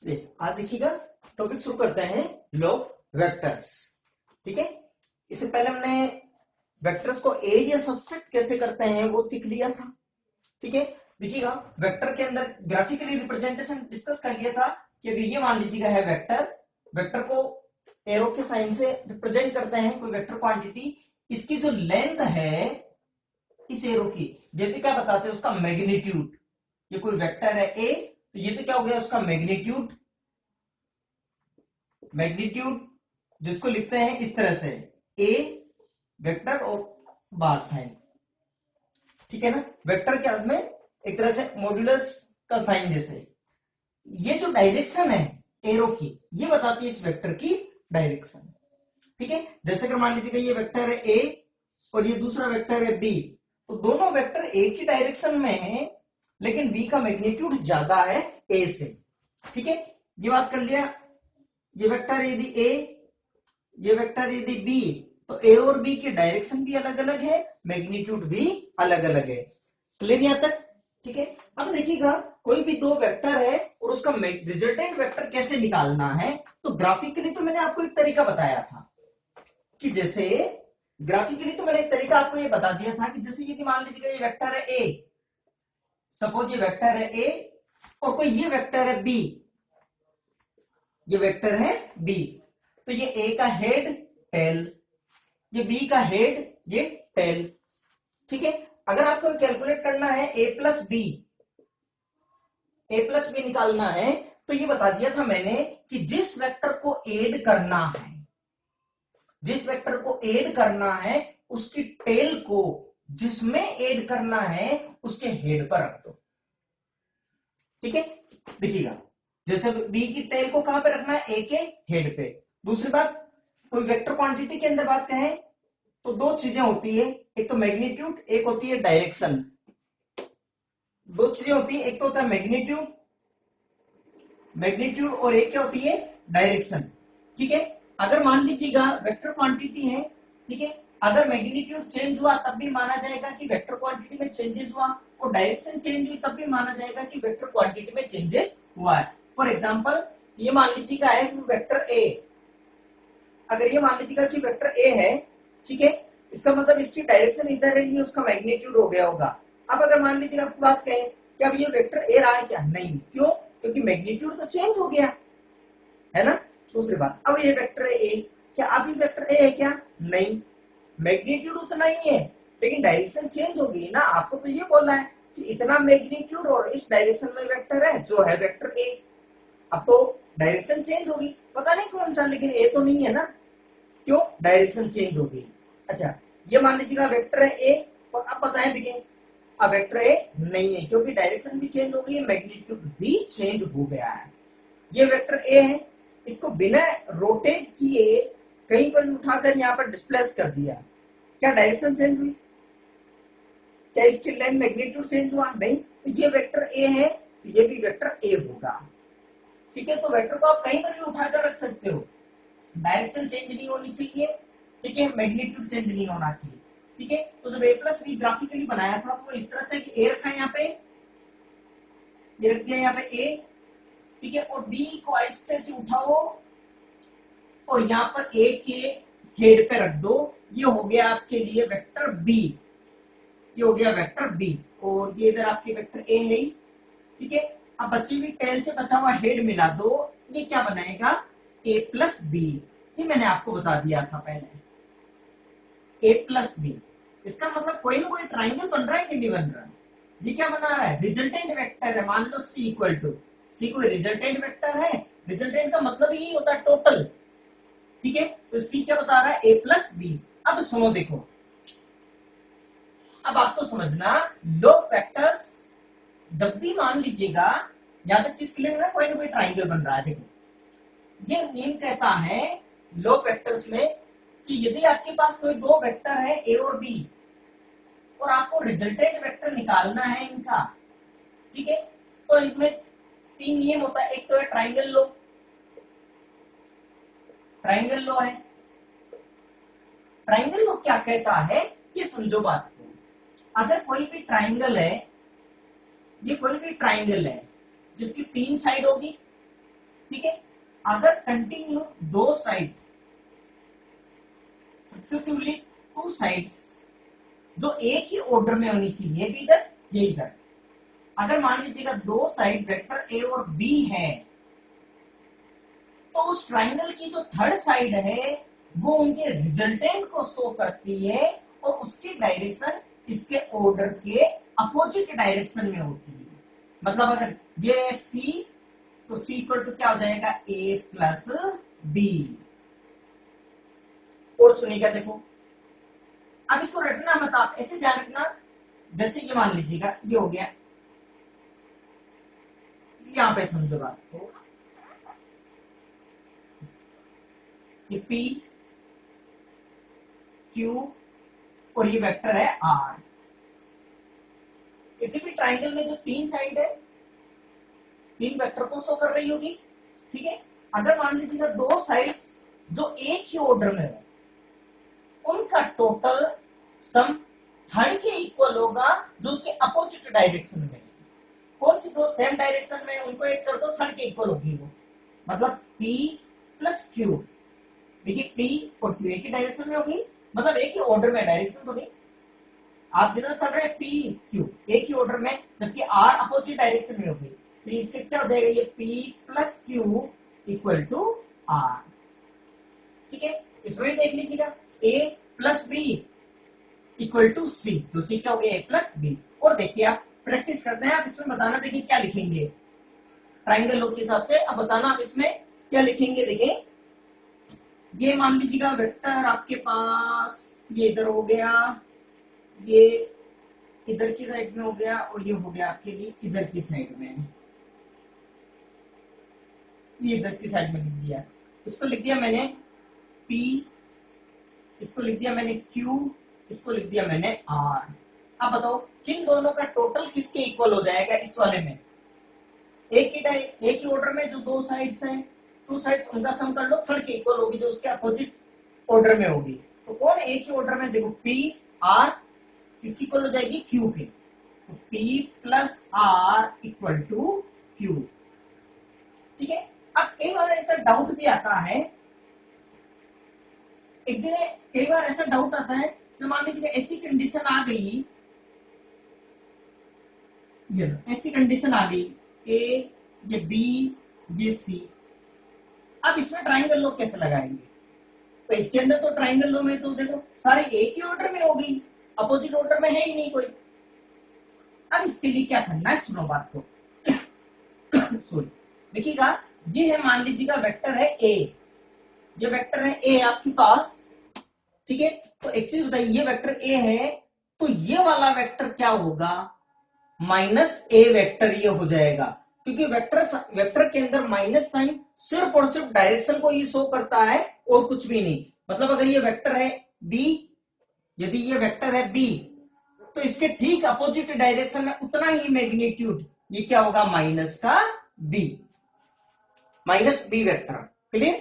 आज देखिएगा टॉपिक शुरू करते हैं लॉ वेक्टर्स। ठीक है, इससे पहले हमने वेक्टर्स को एड या सब्सट्रैक्ट कैसे करते हैं वो सीख लिया था। ठीक है, देखिएगा वेक्टर के अंदर ग्राफिकली रिप्रेजेंटेशन डिस्कस कर लिया था कि अगर ये मान लीजिएगा है वेक्टर, वेक्टर को एरो के साइन से रिप्रेजेंट करते हैं कोई वेक्टर क्वांटिटी, इसकी जो लेंथ है इस एरो की, जैसे क्या बताते हैं उसका मैग्नीट्यूड। ये कोई वेक्टर है ए, तो ये तो क्या हो गया उसका मैग्नीट्यूड, मैग्नीट्यूड जिसको लिखते हैं इस तरह से ए वेक्टर और बार साइन। ठीक है ना, वेक्टर के अंत में एक तरह से मॉड्यूलस का साइन जैसे। ये जो डायरेक्शन है एरो की, ये बताती है इस वेक्टर की डायरेक्शन। ठीक है, जैसे अगर मान लीजिएगा ये वेक्टर है ए और ये दूसरा वेक्टर है बी, तो दोनों वेक्टर ए की डायरेक्शन में है लेकिन बी का मैग्नीट्यूड ज्यादा है ए से। ठीक है, ये बात कर लिया। ये वेक्टर यदि ए, ये वेक्टर यदि बी, तो ए और बी की डायरेक्शन भी अलग अलग है, मैग्नीट्यूड भी अलग अलग है। क्लियर यहां तक? ठीक है, अब देखिएगा कोई भी दो वेक्टर है और उसका रिजल्टेंट वेक्टर कैसे निकालना है, तो ग्राफिकली तो मैंने आपको एक तरीका बताया था कि जैसे ग्राफिकली तो मैंने एक तरीका आपको ये बता दिया था कि जैसे ये मान लीजिएगा ये वेक्टर है ए, सपोज ये वेक्टर है ए और कोई ये वेक्टर है बी, ये वेक्टर है बी, तो ये ए का हेड टेल, ये बी का हेड ये टेल। ठीक है, अगर आपको कैलकुलेट करना है ए प्लस बी निकालना है, तो ये बता दिया था मैंने कि जिस वेक्टर को ऐड करना है, जिस वेक्टर को ऐड करना है उसकी टेल को जिसमें ऐड करना है उसके हेड पर रख दो। ठीक है, देखिएगा जैसे बी की टेल को कहां पे रखना है, ए के हेड पे। दूसरी बात, कोई वेक्टर क्वांटिटी के अंदर बात कहें तो दो चीजें होती है, एक तो मैग्नीट्यूड, एक होती है डायरेक्शन। दो चीजें होती है, एक तो होता है मैग्नीट्यूड, मैग्नीट्यूड और एक क्या होती है डायरेक्शन। ठीक है, अगर मान लीजिएगा वेक्टर क्वांटिटी है, ठीक है, अगर मैग्नीट्यूड चेंज हुआ तब भी माना जाएगा कि वेक्टर क्वांटिटी में चेंजेस हुआ, और डायरेक्शन चेंज हुई तब भी माना जाएगा कि वेक्टर क्वांटिटी में चेंजेस हुआ है। फॉर एग्जांपल ये मान लीजिएगा है वेक्टर ए, अगर ये मान लीजिएगा कि वेक्टर ए है, ठीक है, इसका मतलब इसकी डायरेक्शन इधर है, ये उसका मैग्नीट्यूड हो गया होगा। अब अगर मान लीजिएगा आपको बात कहें कि अब ये वेक्टर ए रहा है क्या, नहीं, क्यों, क्योंकि मैग्नीट्यूड तो चेंज हो गया है ना। दूसरी बात, अब ये वेक्टर है ए, क्या अब ये वेक्टर ए है क्या, नहीं, मैग्नीट्यूड उतना ही है लेकिन डायरेक्शन चेंज हो गई ना। आपको तो ये बोलना है कि इतना मैग्नीट्यूड और इस डायरेक्शन में वेक्टर है जो है वेक्टर ए। अब तो डायरेक्शन चेंज होगी, पता नहीं कौन सा, लेकिन ए तो नहीं है ना, क्यों, डायरेक्शन चेंज हो गई। अच्छा, ये मान लीजिएगा वेक्टर है ए और अब बताएं देखें, अब वेक्टर ए नहीं है क्योंकि डायरेक्शन भी चेंज हो गई है, मैग्नीट्यूड भी चेंज हो गया है। ये वेक्टर ए है, इसको बिना रोटेट किए कहीं पर उठाकर यहाँ पर डिस्प्लेस कर दिया, क्या डायरेक्शन चेंज हुई, क्या इसकी लेंथ मैग्नीट्यूड चेंज हुआ, नहीं। तो ये वेक्टर ए है तो ये भी वेक्टर ए होगा। ठीक है, तो वेक्टर को आप कहीं पर भी उठाकर रख सकते हो, डायरेक्शन चेंज नहीं होनी चाहिए, ठीक है, मैग्नीट्यूड चेंज नहीं होना चाहिए। ठीक है, तो जब ए प्लस बी ग्राफिकली बनाया था तो इस तरह से कि ए रखा है यहाँ पे, ये रख दिया यहाँ पे ए, ठीक है, और बी को इस तरह से उठाओ और यहाँ पर ए के हेड पे रख दो, ये हो गया आपके लिए वेक्टर बी, ये हो गया वेक्टर बी, और ये इधर आपके वेक्टर ए है। ठीक है, अब बची हुई टेल से बचा हुआ हेड मिला दो, ये क्या बनाएगा, ए प्लस बी। ये मैंने आपको बता दिया था पहले, ए प्लस बी, इसका मतलब कोई ना कोई ट्राइंगल बन रहा है कि नहीं बन रहा है। ये क्या बना रहा है, रिजल्टेंट वेक्टर है, मान लो सी इक्वल टू, सी कोई रिजल्टेंट वेक्टर है, रिजल्टेंट का मतलब यही होता है टोटल। ठीक है, तो सी क्या बता रहा है, ए प्लस बी। अब सुनो देखो, अब आपको समझना, लॉग वेक्टर्स जब भी मान लीजिएगा, यहां तक चीज क्लियर है, कोई ना कोई ट्राइंगल बन रहा है। देखो ये नेम कहता है लॉग वेक्टर्स में कि यदि आपके पास कोई दो वेक्टर है ए और बी और आपको रिजल्टेंट वेक्टर निकालना है इनका, ठीक है, तो इसमें तीन नियम होता है। एक तो है ट्राइंगल लॉ, ट्राइंगल लॉ है, ट्राइंगल लॉ क्या कहता है, ये समझो बात को। अगर कोई भी ट्राइंगल है, ये कोई भी ट्राइंगल है जिसकी तीन साइड होगी, ठीक है। अगर कंटिन्यू दो साइड सक्सेसिवली टू साइड्स जो एक ही ऑर्डर में होनी चाहिए, ये भी इधर ये इधर, अगर मान लीजिएगा दो साइड वेक्टर ए और बी है तो उस ट्राइंगल की जो थर्ड साइड है वो उनके रिजल्टेंट को शो करती है और उसकी डायरेक्शन इसके ऑर्डर के अपोजिट डायरेक्शन में होती है। मतलब अगर ये सी तो सी इक्वल टू क्या हो जाएगा ए प्लस बी। और सुनिएगा देखो, अब इसको रटना मत, आप ऐसे ध्यान रखना, जैसे ये मान लीजिएगा ये हो गया, यहां पे समझो बात को, ये P Q और ये वेक्टर है R। किसी भी ट्राइंगल में जो तीन साइड है तीन वेक्टर को शो कर रही होगी, ठीक है। अगर मान लीजिएगा दो साइड्स जो एक ही ऑर्डर में हो उनका टोटल सम थर्ड के इक्वल होगा जो उसके अपोजिट डायरेक्शन में। कौन सी दो सेम डायरेक्शन में उनको ऐड कर दो, थर्ड के इक्वल होगी वो। मतलब P प्लस Q, देखिए P और Q एक ही डायरेक्शन में होगी, मतलब एक ही ऑर्डर में, डायरेक्शन तो नहीं, आप जिधर चल रहे हैं P Q एक ही ऑर्डर में, जबकि R अपोजिट डायरेक्शन में होगी। तो इसके क्या हो जाएगा, ये P plus Q equal to R, ठीक है। इसमें भी देख लीजिएगा A plus B equal to C, तो C क्या हो गया A प्लस B। और देखिए आप प्रैक्टिस करते हैं, आप इसमें बताना, देखिए क्या लिखेंगे ट्राइंगल लॉ के हिसाब से। अब बताना आप इसमें क्या लिखेंगे। देखिए ये मान लीजिएगा वेक्टर आपके पास ये इधर हो गया, ये इधर की साइड में हो गया और ये हो गया आपके लिए इधर की साइड में, ये इधर की साइड में लिख दिया। इसको लिख दिया मैंने P, इसको लिख दिया मैंने Q, इसको लिख दिया मैंने R। अब बताओ किन दोनों का टोटल किसके इक्वल हो जाएगा इस वाले में। एक ही ऑर्डर में जो दो साइड्स हैं, टू साइड्स, उनका सम कर लो, थर्ड के इक्वल होगी जो उसके अपोजिट ऑर्डर में होगी। तो कौन एक ही ऑर्डर में, देखो P R किसकी इक्वल हो जाएगी, Q के। तो P plus R equal to Q, ठीक है। अब कई बार ऐसा डाउट भी आता है, एक जगह कई बार ऐसा डाउट आता है, मान लीजिए ऐसी कंडीशन आ गई, ये ऐसी कंडीशन आ गई A ये B ये C। अब इसमें ट्राइंगल लॉ कैसे लगाएंगे। तो इसके अंदर तो ट्राइंगल लॉ में तो देखो सारे एक ही ऑर्डर में हो गई, अपोजिट ऑर्डर में है ही नहीं कोई। अब इसके लिए क्या करना है, सुनो बात को सॉरी, देखिएगा ये है, मान लीजिएगा वेक्टर है A, ये वेक्टर है A आपके पास, ठीक है। तो एक चीज बताइए, ये वेक्टर A है तो ये वाला वेक्टर क्या होगा, माइनस A वेक्टर ये हो जाएगा, क्योंकि वेक्टर के अंदर माइनस साइन सिर्फ और सिर्फ डायरेक्शन को ही शो करता है और कुछ भी नहीं। मतलब अगर ये वेक्टर है B, यदि ये वेक्टर है B तो इसके ठीक अपोजिट डायरेक्शन में उतना ही मैग्नीट्यूड, ये क्या होगा, माइनस का B, minus B vector. Clear.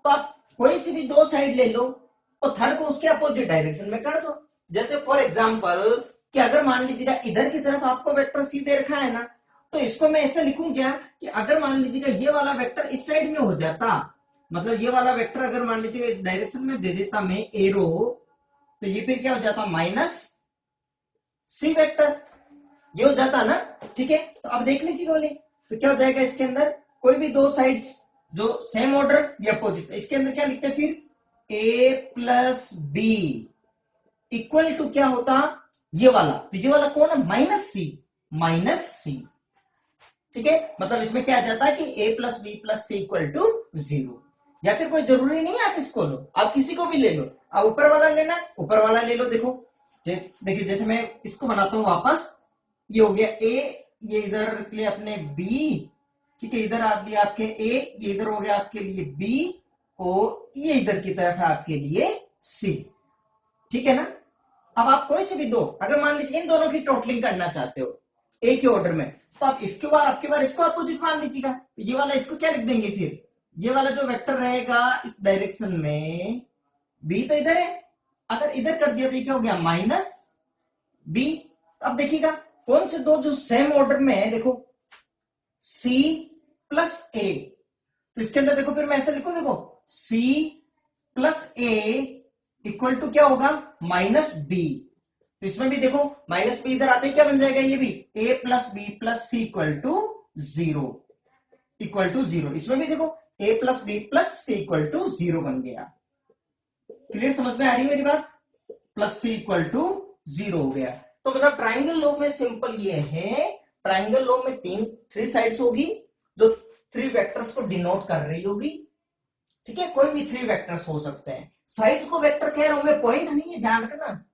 तो आप कोई सी भी दो साइड ले लो और थर्ड को उसके अपोजिट डायरेक्शन में कर दो। जैसे फॉर एग्जांपल कि अगर मान लीजिएगा इधर की तरफ आपको वेक्टर सी दे रखा है ना, तो इसको मैं ऐसे लिखूं क्या कि अगर मान लीजिएगा ये वाला वेक्टर इस साइड में हो जाता, मतलब ये वाला वेक्टर अगर मान लीजिएगा इस डायरेक्शन में दे देता मैं एरो, तो ये फिर क्या हो जाता, माइनस सी वेक्टर, ये हो जाता ना, ठीक है। तो अब देख लीजिएगा बोले, तो क्या हो जाएगा इसके अंदर, कोई भी दो साइड्स जो सेम ऑर्डर या अपोजिट, इसके अंदर क्या लिखते हैं फिर, A plus B equal to क्या होता, ये वाला, तो ये वाला कौन है, माइनस सी, ठीक है। मतलब इसमें क्या आ जाता है कि A plus B plus C equal to 0, या फिर कोई जरूरी नहीं है आप इसको लो, आप किसी को भी ले लो, आप ऊपर वाला लेना ऊपर वाला ले लो। देखो देखिए जैसे मैं इसको बनाता हूं वापस, ये हो गया A, ये इधर के लिए अपने B, ठीक है, इधर आ दिया आपके A, ये इधर हो गया आपके लिए B, और ये इधर की तरफ है आपके लिए C, ठीक है ना। अब आप कोई से भी दो, अगर मान लीजिए इन दोनों की टोटलिंग करना चाहते हो एक ही ऑर्डर में, तो आप इसके बाद आपके बार इसको अपोजिट मान लीजिएगा, तो ये वाला इसको क्या लिख देंगे फिर, ये वाला जो वेक्टर रहेगा इस डायरेक्शन में, B तो इधर है, अगर इधर कर दिया तो ये क्या हो गया, माइनस B। अब देखिएगा कौन से दो जो सेम ऑर्डर में है, देखो C प्लस A, तो इसके अंदर देखो, फिर मैं ऐसे लिखूं, देखो C plus A equal to क्या होगा, माइनस बी। तो इसमें भी देखो माइनस बी इधर आते ही क्या बन जाएगा, ये भी a plus B plus C equal to zero. इसमें भी देखो a plus B plus C equal to zero बन गया। क्लियर, समझ में आ रही है मेरी बात? Plus C equal to zero हो गया। तो मतलब ट्राइंगल लॉ में सिंपल ये है, ट्राइंगल लॉ में थ्री साइड्स होगी जो थ्री वेक्टर्स को डिनोट कर रही होगी। ठीक है, कोई भी थ्री वेक्टर्स हो सकते हैं। साइड्स को वेक्टर कह रहा हूं मैं, पॉइंट नहीं है, ध्यान रखना।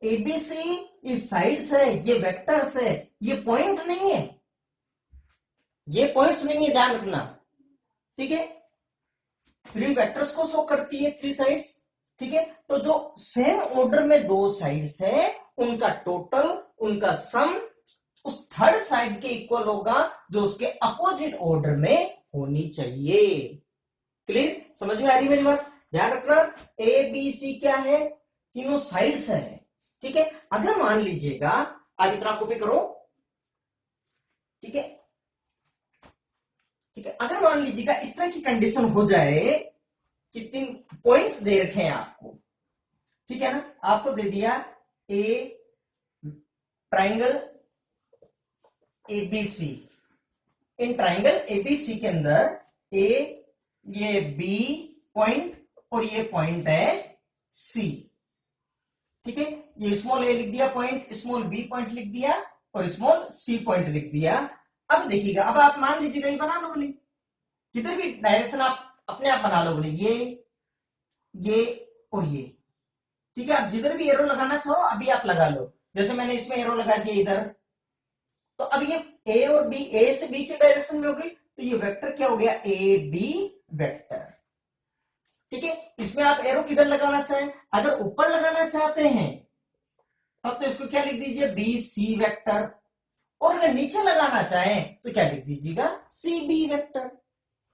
एबीसी ये साइड्स है, ये वेक्टर्स है, ये पॉइंट नहीं है, ये पॉइंट्स नहीं है, ध्यान रखना। ठीक है, थ्री वेक्टर्स को शो करती है थ्री साइड्स। ठीक है, तो जो सेम ऑर्डर में दो साइड्स है उनका टोटल, उनका सम उस थर्ड साइड के इक्वल होगा जो उसके अपोजिट ऑर्डर में होनी चाहिए। क्लियर, समझ में आ रही मेरी बात? ध्यान रखना, ए बी सी क्या है, तीनों साइड्स है। ठीक है, अगर मान लीजिएगा, आगे तरह कॉपी करो। ठीक है, ठीक है, अगर मान लीजिएगा इस तरह की कंडीशन हो जाए कि तीन पॉइंट्स दे रखे हैं आपको, ठीक है ना, आपको दे दिया ए triangle ABC, in triangle ABC के अंदर ए ये बी पॉइंट और ये पॉइंट है सी। ठीक है, ये स्मॉल ए लिख दिया पॉइंट, स्मॉल बी पॉइंट लिख दिया और स्मॉल सी पॉइंट लिख दिया। अब देखिएगा, अब आप मान लीजिएगा ये बना लो बोले, किधर भी डायरेक्शन आप अपने आप बना लो बोले, ये और ये। ठीक है, आप जिधर भी एरो लगाना चाहो अभी आप लगा लो, जैसे मैंने इसमें एरो लगा दिया इधर। तो अब ये ए और बी, ए से बी की डायरेक्शन में हो गई, तो ये वेक्टर क्या हो गया, ए बी वेक्टर। ठीक है, इसमें आप एरो किधर लगाना चाहें, अगर ऊपर लगाना चाहते हैं तब तो इसको क्या लिख दीजिए, बी सी वेक्टर, और अगर नीचे लगाना चाहें तो क्या लिख दीजिएगा, सी बी वेक्टर।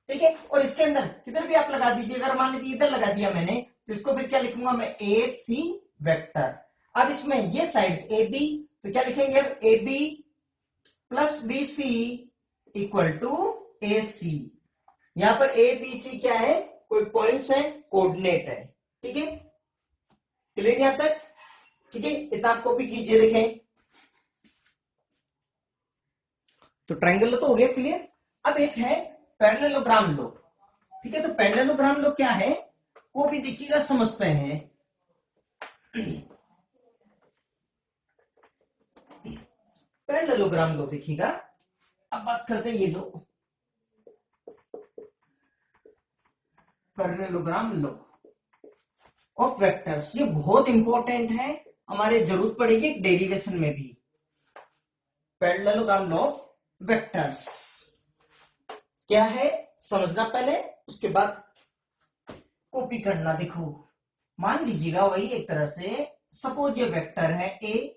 ठीक है, और इसके अंदर किधर भी आप लगा दीजिए, अगर मान लीजिए इधर लगा दिया मैंने, तो इसको फिर क्या लिखूंगा मैं, ए सी वेक्टर। अब इसमें ये साइड्स ए बी, तो क्या लिखेंगे, A B plus B C equal to A C. यहां पर ए बी सी क्या है, कोई पॉइंट्स है, कोऑर्डिनेट है। ठीक है, क्लियर यहां तक? ठीक है, इतना आप कॉपी कीजिए, देखें तो ट्राइंगल तो हो गया क्लियर। अब एक है पैरेललोग्राम लो। ठीक है, तो पैरेललोग्राम लो क्या है वो भी देखिएगा, समझते हैं। पैरेललोग्राम लो देखिएगा, अब बात करते हैं ये लो, पैरेललोग्राम लो ऑफ वेक्टर्स। ये बहुत इंपॉर्टेंट है, हमारे जरूरत पड़ेगी डेरिवेशन में भी। पैरेललोग्राम ऑफ वेक्टर्स क्या है समझना पहले, उसके बाद कॉपी करना। देखो मान लीजिएगा वही एक तरह से, सपोज ये वेक्टर है ए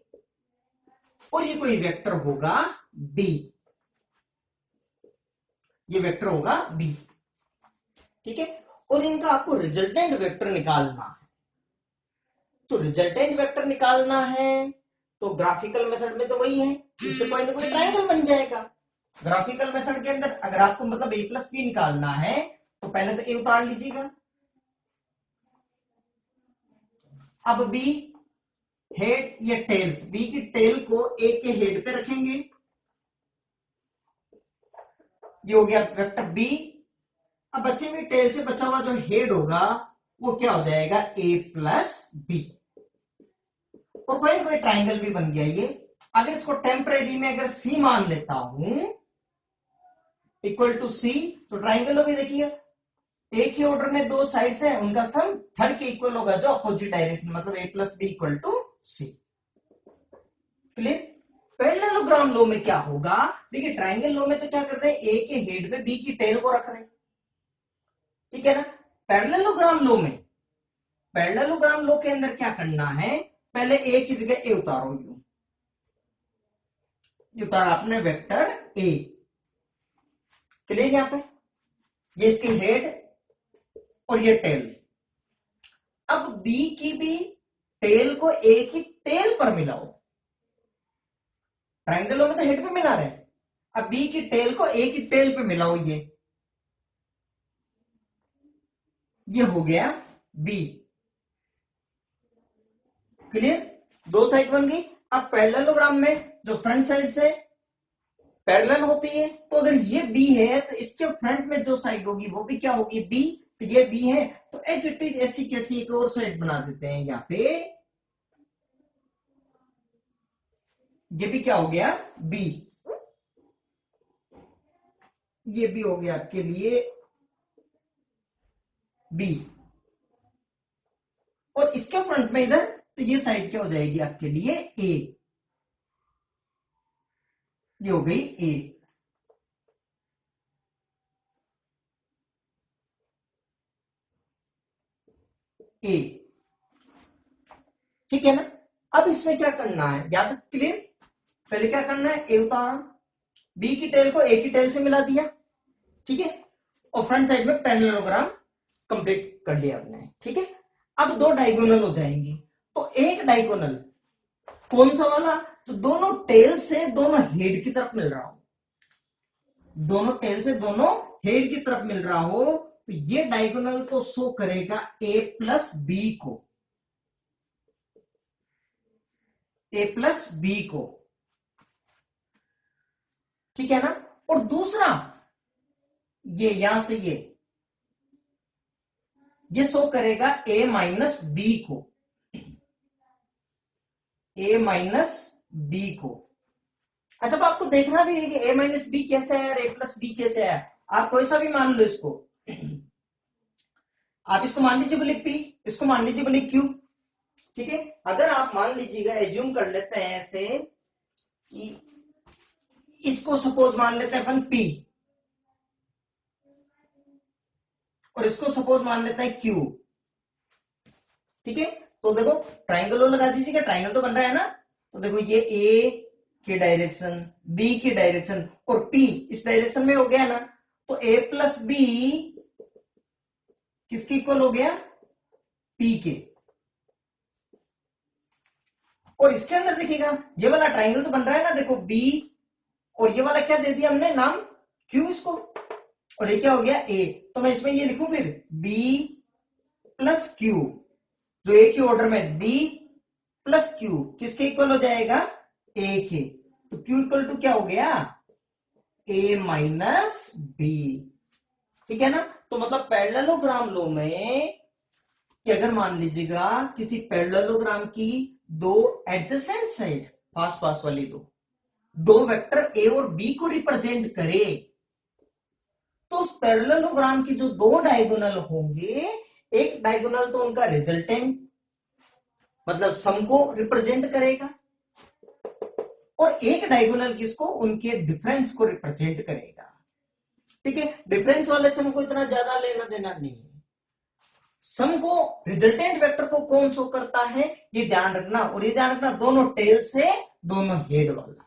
और ये कोई वेक्टर होगा बी, ये वेक्टर होगा बी। ठीक है, और इनका आपको रिजल्टेंट वेक्टर निकालना है। तो रिजल्टेंट वेक्टर निकालना है तो ग्राफिकल मेथड में तो वही है, इससे कोई ना कोई ट्रायंगल बन जाएगा। ग्राफिकल मेथड के अंदर अगर आपको मतलब ए प्लस बी निकालना है तो पहले तो ए उतार लीजिएगा। अब बी हेड या टेल, बी की टेल को ए के हेड पे रखेंगे, ये हो गया वेक्टर बी। अब बचे हुए टेल से बचा हुआ जो हेड होगा वो क्या हो जाएगा, ए प्लस बी, और कोई ना कोई ट्राइंगल भी बन गया ये। अगर इसको टेम्परेरी में अगर सी मान लेता हूं इक्वल टू सी, तो ट्राइंगल भी देखिए एक ही ऑर्डर में दो साइड्स हैं, उनका सम थर्ड के इक्वल होगा जो अपोजिट डायरेक्शन, मतलब A plus B equal to C. Clear? Parallelogram law में क्या होगा, देखिए ट्राइंगल लॉ में तो क्या कर रहे हैं, ए के हेड पे बी की टेल को रख रहे हैं। ठीक है ना, पैरेललोग्राम लॉ में, पैरेललोग्राम लॉ के अंदर क्या करना है, पहले ए की जगह ए उतारो, ये उतारा आपने वेक्टर ए। क्लियर? यहां पे ये इसके हेड और ये टेल। अब बी की भी टेल को ए की टेल पर मिलाओ, ट्राइंगल में तो हेड पे मिला रहे हैं, अब बी की टेल को ए की टेल पे मिलाओ ये। ये हो गया बी। क्लियर, दो साइड बन गई। अब पैरेललोग्राम में जो फ्रंट साइड से पैरेलल होती है, तो अगर ये बी है तो इसके फ्रंट में जो साइड होगी वो भी क्या होगी, बी। तो ये बी है, तो एच इट इज ऐसी कैसी एक और साइड बना देते हैं यहाँ पे, ये भी क्या हो गया, बी। ये भी हो गया आपके लिए बी, और इसके फ्रंट में इधर, तो ये साइड क्या हो जाएगी आपके लिए, ए। ये हो गई ए। ए, ठीक है ना। अब इसमें क्या करना है, याद क्लियर। पहले क्या करना है, ए उतार, बी की टेल को ए की टेल से मिला दिया, ठीक है, और फ्रंट साइड में पैरेललोग्राम कंप्लीट कर लिया आपने, ठीक है। अब दो डायगोनल हो जाएंगे, तो एक डायगोनल कौन सा वाला, तो दोनों टेल से दोनों हेड की तरफ मिल रहा हो, दोनों टेल से दोनों हेड की तरफ मिल रहा हो, तो ये डायगोनल को शो करेगा ए प्लस बी को, ए प्लस बी को, ठीक है ना। और दूसरा ये यहां से ये शो करेगा ए माइनस बी को, ए माइनस बी को। अच्छा, अब आपको देखना भी है कि ए माइनस बी कैसे है और ए प्लस बी कैसे है। आप कोई सा भी मान लो इसको, आप इसको मान लीजिए बोले पी, इसको मान लीजिए बोले क्यू, ठीक है। अगर आप मान लीजिएगा, एज्यूम कर लेते हैं ऐसे कि इसको सपोज मान लेते हैं अपन पी, और इसको सपोज मान लेते हैं क्यू, ठीक है। तो देखो ट्राइंगल लगा दीजिएगा, ट्राइंगल तो बन रहा है ना। तो देखो ये ए की डायरेक्शन, बी की डायरेक्शन और पी इस डायरेक्शन में हो गया ना, तो ए प्लस बी किसके इक्वल हो गया, पी के। और इसके अंदर देखिएगा ये वाला ट्राइंगल तो बन रहा है ना, देखो बी, और ये वाला क्या दे दिया हमने नाम, क्यू इसको, और ये क्या हो गया ए। तो मैं इसमें ये लिखूं फिर बी प्लस क्यू, जो ए की ऑर्डर में बी प्लस क्यू किसके इक्वल हो जाएगा, ए के। तो क्यू इक्वल टू क्या हो गया, ए माइनस बी, ठीक है ना। तो मतलब पैरेललोग्राम लो में कि अगर मान लीजिएगा किसी पैरेललोग्राम की दो एडजेसेंट साइड, पास पास वाली दो वेक्टर ए और बी को रिप्रेजेंट करे, तो उस पैरेललोग्राम की जो दो डायगोनल होंगे, एक डायगोनल तो उनका रिजल्टेंट मतलब सम को रिप्रेजेंट करेगा, और एक डायगोनल किसको, उनके डिफरेंस को रिप्रेजेंट करेगा, ठीक है। डिफरेंस वाले सम को इतना ज्यादा लेना देना नहीं है, सम को रिजल्टेंट वेक्टर को कौन शो करता है ये ध्यान रखना, और ये ध्यान रखना दोनों टेल से दोनों हेड वाला,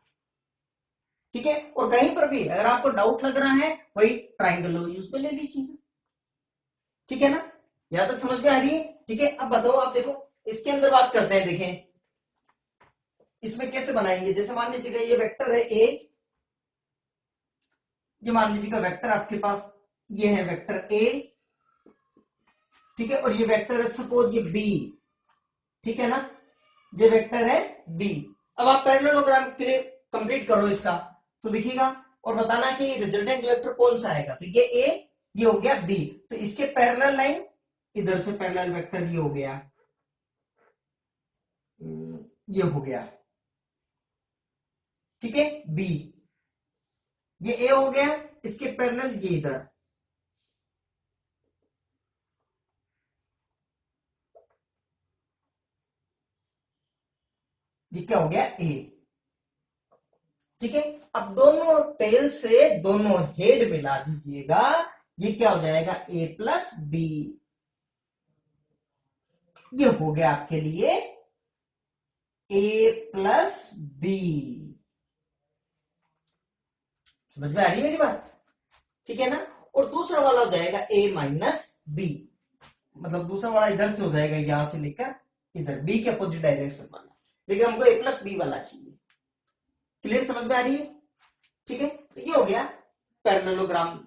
ठीक है। और कहीं पर भी अगर आपको डाउट लग रहा है, वही ट्राइंगल यूज पे ले लीजिएगा, ठीक है ना। यहां तक समझ में आ रही है, ठीक है। अब बताओ, आप देखो इसके अंदर बात करते हैं, देखें इसमें कैसे बनाएंगे। जैसे मान लीजिएगा ये वेक्टर है ए, ये मान लीजिएगा वेक्टर आपके पास ये है वेक्टर ए, ठीक है, और ये वेक्टर है सपोज ये बी, ठीक है ना, ये वेक्टर है बी। अब आप पैरेललोग्राम क्लियर कंप्लीट करो इसका, तो देखिएगा और बताना कि रिजल्टेंट वेक्टर कौन सा आएगा। तो ये ए, ये हो गया बी, तो इसके पैरेलल लाइन, इधर से पैरेलल वेक्टर ये हो गया, ये हो गया, ठीक है, बी। ये ए हो गया, इसके पैरेलल ये इधर, ये क्या हो गया, ए, ठीक है। अब दोनों टेल से दोनों हेड मिला दीजिएगा, ये क्या हो जाएगा, ए प्लस बी। ये हो गया आपके लिए ए प्लस बी। समझ में आ रही है मेरी बात, ठीक है ना। और दूसरा वाला हो जाएगा ए माइनस बी, मतलब दूसरा वाला इधर से हो जाएगा, यहां से लेकर इधर बी के अपोजिट डायरेक्शन वाला, लेकिन हमको ए प्लस बी वाला चाहिए। क्लियर, समझ में आ रही है, ठीक है। तो ये हो गया पैरेललोग्राम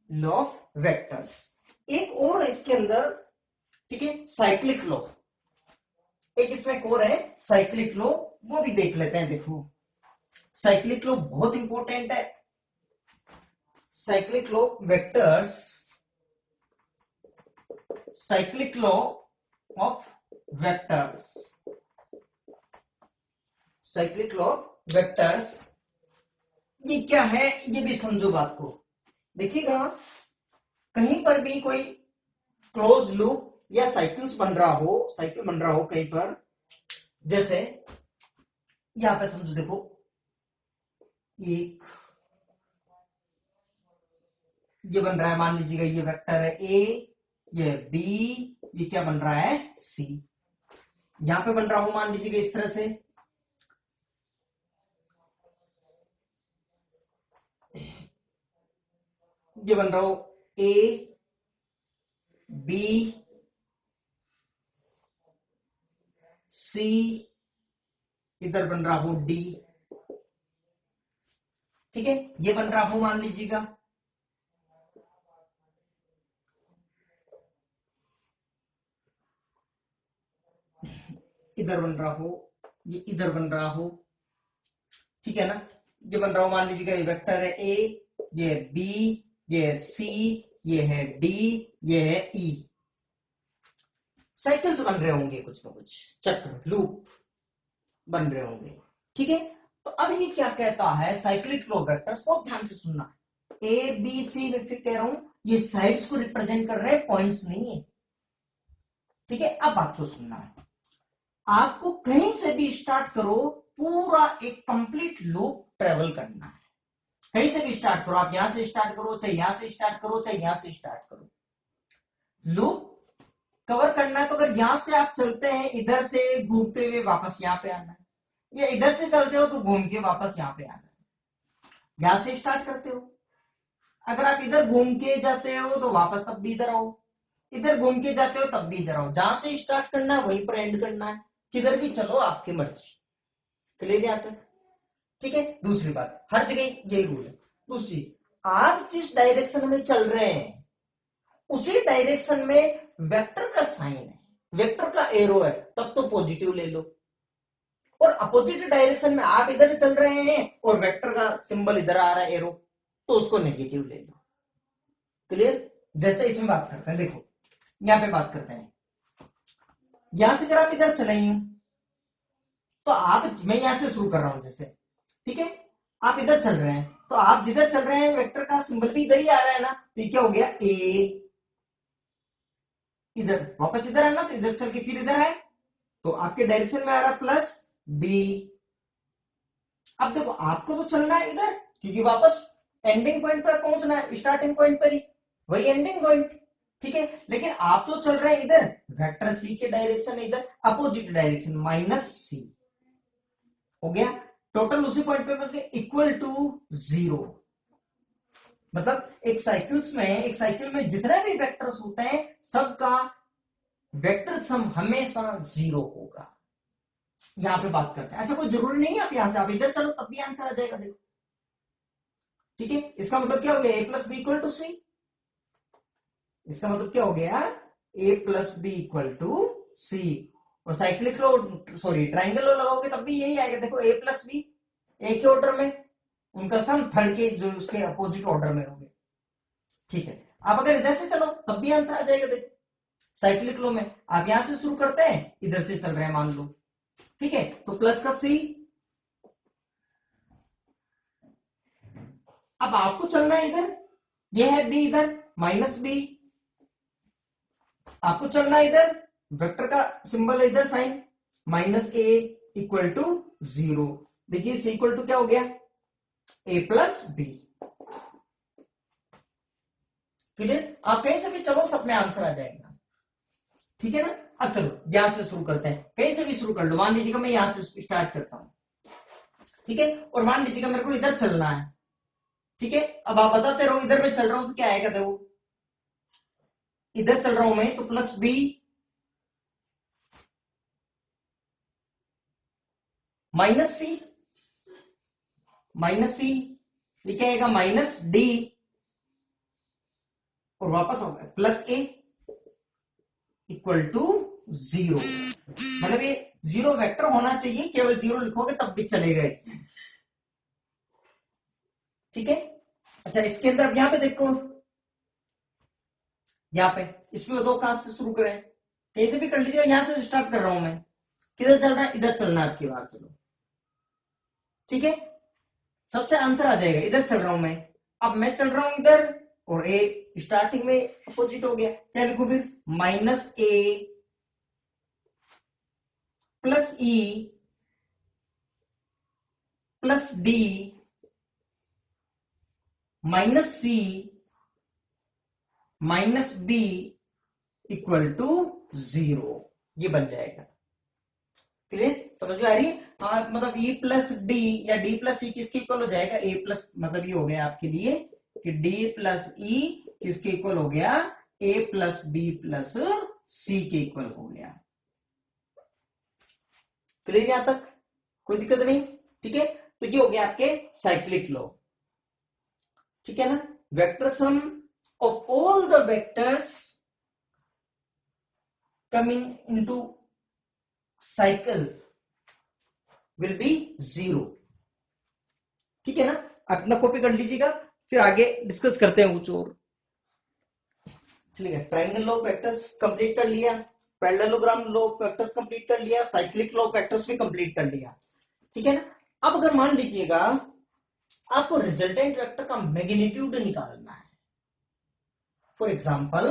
लॉ ऑफ वेक्टर्स। एक और इसके अंदर ठीक है, साइक्लिक लॉ, एक इसमें एक और है साइक्लिक लॉ, वो भी देख लेते हैं। देखो साइक्लिक लॉ बहुत इंपॉर्टेंट है। Cyclic law vectors, cyclic law of vectors, cyclic law vectors, ये क्या है ये भी समझो बात को। देखिएगा कहीं पर भी कोई क्लोज लूप या साइकिल्स बन रहा हो, साइकिल बन रहा हो कहीं पर, जैसे यहां पे समझो, देखो एक ये बन रहा है, मान लीजिएगा ये वेक्टर है ए, ये बी, ये क्या बन रहा है सी, यहां पे बन रहा हो मान लीजिएगा इस तरह से, ये बन रहा हो ए बी सी, इधर बन रहा हो डी, ठीक है, ये बन रहा हो मान लीजिएगा, इधर बन रहा हो, ये इधर बन रहा हो, ठीक है ना, ये बन रहा हो मान लीजिएगा ये वेक्टर है ए, ये बी, ये सी, ये है डी, ये है ई, साइकिल्स बन रहे होंगे, कुछ ना कुछ चक्र लूप बन रहे होंगे, ठीक है। तो अब ये क्या कहता है साइक्लिक लॉ वेक्टर्स, बहुत ध्यान से सुनना, ए बी सी में फिर कह रहा हूं ये साइड्स को रिप्रेजेंट कर रहे हैं, पॉइंट्स नहीं है, ठीक है। अब बात को सुनना है, आपको कहीं से भी स्टार्ट करो, पूरा एक कंप्लीट लूप ट्रेवल करना है, कहीं से भी स्टार्ट करो, आप यहां से स्टार्ट करो, चाहे यहां से स्टार्ट करो, चाहे यहां से स्टार्ट करो, लूप कवर करना है। तो अगर यहां से आप चलते हैं, इधर से घूमते हुए वापस यहां पे आना है, या इधर से चलते हो तो घूम के वापस यहां पे आना है, यहां से स्टार्ट करते हो, अगर आप इधर घूम के जाते हो तो वापस तब भी इधर आओ, इधर घूम के जाते हो तब भी इधर आओ, जहां से स्टार्ट करना है वहीं पर एंड करना है, किधर भी चलो आपकी मर्जी, क्लियर यहां तक, ठीक है। दूसरी बात, हर जगह यही रूल है। दूसरी, आप जिस डायरेक्शन में चल रहे हैं उसी डायरेक्शन में वेक्टर का साइन है, वेक्टर का एरो है, तब तो पॉजिटिव ले लो, और अपोजिट डायरेक्शन में आप इधर चल रहे हैं और वेक्टर का सिंबल इधर आ रहा है एरो, तो उसको नेगेटिव ले लो, क्लियर। जैसे इसमें बात करते हैं, देखो यहां पे बात करते हैं, यहां से अगर आप इधर चले हूं तो आप, मैं यहां से शुरू कर रहा हूं जैसे, ठीक है, आप इधर चल रहे हैं तो आप जिधर चल रहे हैं वेक्टर का सिंबल भी इधर ही आ रहा है ना, तो ये क्या हो गया ए, इधर वापस इधर है ना, तो इधर चल के फिर इधर है, तो आपके डायरेक्शन में आ रहा है प्लस बी। अब देखो आपको तो चलना है इधर, क्योंकि वापस एंडिंग पॉइंट पर पहुंचना है, स्टार्टिंग पॉइंट पर ही वही एंडिंग पॉइंट, ठीक है, लेकिन आप तो चल रहे हैं इधर, वेक्टर सी के डायरेक्शन इधर, अपोजिट डायरेक्शन माइनस सी, हो गया टोटल उसी पॉइंट पे मिलके इक्वल टू 0। मतलब एक साइकिल में जितने भी वेक्टर्स होते हैं सबका वेक्टर सम हमेशा 0 होगा। यहां पे बात करते हैं, अच्छा कोई जरूरी नहीं है आप यहां से आप इधर चलो तब भी आंसर आ जाएगा, देखो, ठीक है। इसका मतलब क्या हो गया, ए प्लस बी इक्वल टू सी, इसका मतलब क्या हो गया, ए प्लस बी इक्वल टू सी, और साइक्लिक लो सॉरी ट्राइंगल लो लगाओगे तब भी यही आएगा, देखो ए प्लस बी एक ही ऑर्डर में, उनका सम थर्ड के जो उसके अपोजिट ऑर्डर में होंगे, ठीक है। आप अगर इधर से चलो तब भी आंसर आ जाएगा, देखो साइक्लिक लो में आप यहां से शुरू करते हैं, इधर से चल रहे हैं मान लो, ठीक है, तो प्लस का सी, अब आपको चलना है इधर, यह है बी इधर माइनस बी, आपको चलना है इधर, वेक्टर का सिंबल है इधर sign minus A equal to 0, देखिए सी इक्वल टू क्या हो गया ए प्लस बी, क्लियर। आप कहीं से भी चलो सब में आंसर आ जाएगा, ठीक है ना। अब चलो यहां से शुरू करते हैं, कहीं से भी शुरू कर लो, मान लीजिएगा मैं यहां से स्टार्ट करता हूं, ठीक है, और मान लीजिएगा मेरे को इधर चलना है, ठीक है। अब आप बताते रहो, इधर मैं चल रहा हूं तो क्या आएगा, देखो इधर चल रहा हूं मैं तो प्लस बी माइनस सी, ये क्या आएगा माइनस डी, और वापस हो गया प्लस ए, इक्वल टू 0, मतलब ये 0 वेक्टर होना चाहिए, केवल 0 लिखोगे तब भी चलेगा इसमें। ठीक है, अच्छा इसके अंदर अब यहां पे देखो, यहां पे इसमें दो कहां से शुरू करें, कहीं से भी कर लीजिए, यहां से स्टार्ट कर रहा हूं मैं। किधर चल रहा है, इधर चलना है आपकी बार, चलो ठीक है, सबसे आंसर आ जाएगा, इधर चल रहा हूं मैं। अब मैं चल रहा हूं इधर, और ए स्टार्टिंग में अपोजिट हो गया, क्या लिखू फिर, minus A plus E plus D minus C minus B equal to 0, ये बन जाएगा। क्लियर, समझ में आ रही है? हाँ, मतलब e प्लस डी या d प्लस ई किसके इक्वल हो जाएगा, a प्लस, मतलब ये हो गया आपके लिए कि d प्लस ई किसके इक्वल हो गया, a प्लस बी प्लस सी के इक्वल हो गया। क्लियर यहां तक, कोई दिक्कत नहीं? ठीक है, तो ये हो गया आपके साइक्लिक लॉ। ठीक है ना, vector sum of all the vectors coming into cycle will be 0। ठीक है ना, अपना कॉपी कर लीजिएगा, फिर आगे डिस्कस करते हैं कुछ और। ठीक है, triangle law of vectors complete कर लिया, parallelogram law of vectors complete कर लिया, साइक्लिक लॉ ऑफ वेक्टर्स भी कंप्लीट कर लिया। ठीक है ना, अब अगर मान लीजिएगा आपको रिजल्टेंट वेक्टर का मैग्नीट्यूड निकालना है, फॉर एग्जांपल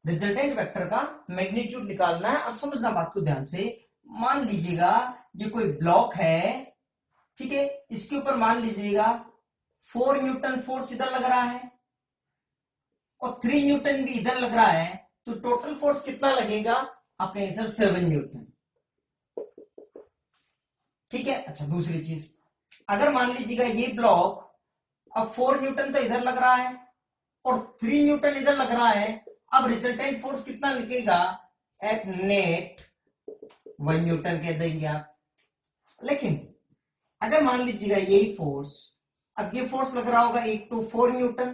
रिजल्टेंट वेक्टर का मैग्नीट्यूड निकालना है। अब समझना बात को ध्यान से, मान लीजिएगा ये कोई ब्लॉक है, ठीक है, इसके ऊपर मान लीजिएगा 4 न्यूटन फोर्स इधर लग रहा है और 3 न्यूटन भी इधर लग रहा है, तो टोटल फोर्स कितना लगेगा, आप कहेंगे सर 7 न्यूटन। ठीक है, अच्छा दूसरी चीज, अगर मान लीजिएगा ये ब्लॉक, अब 4 न्यूटन तो इधर लग रहा है और 3 न्यूटन इधर लग रहा है, अब रिजल्टेंट फोर्स कितना लगेगा, एट नेट 1 न्यूटन कह देंगे आप। लेकिन अगर मान लीजिएगा यही फोर्स, अब ये फोर्स लग रहा होगा एक तो 4 न्यूटन,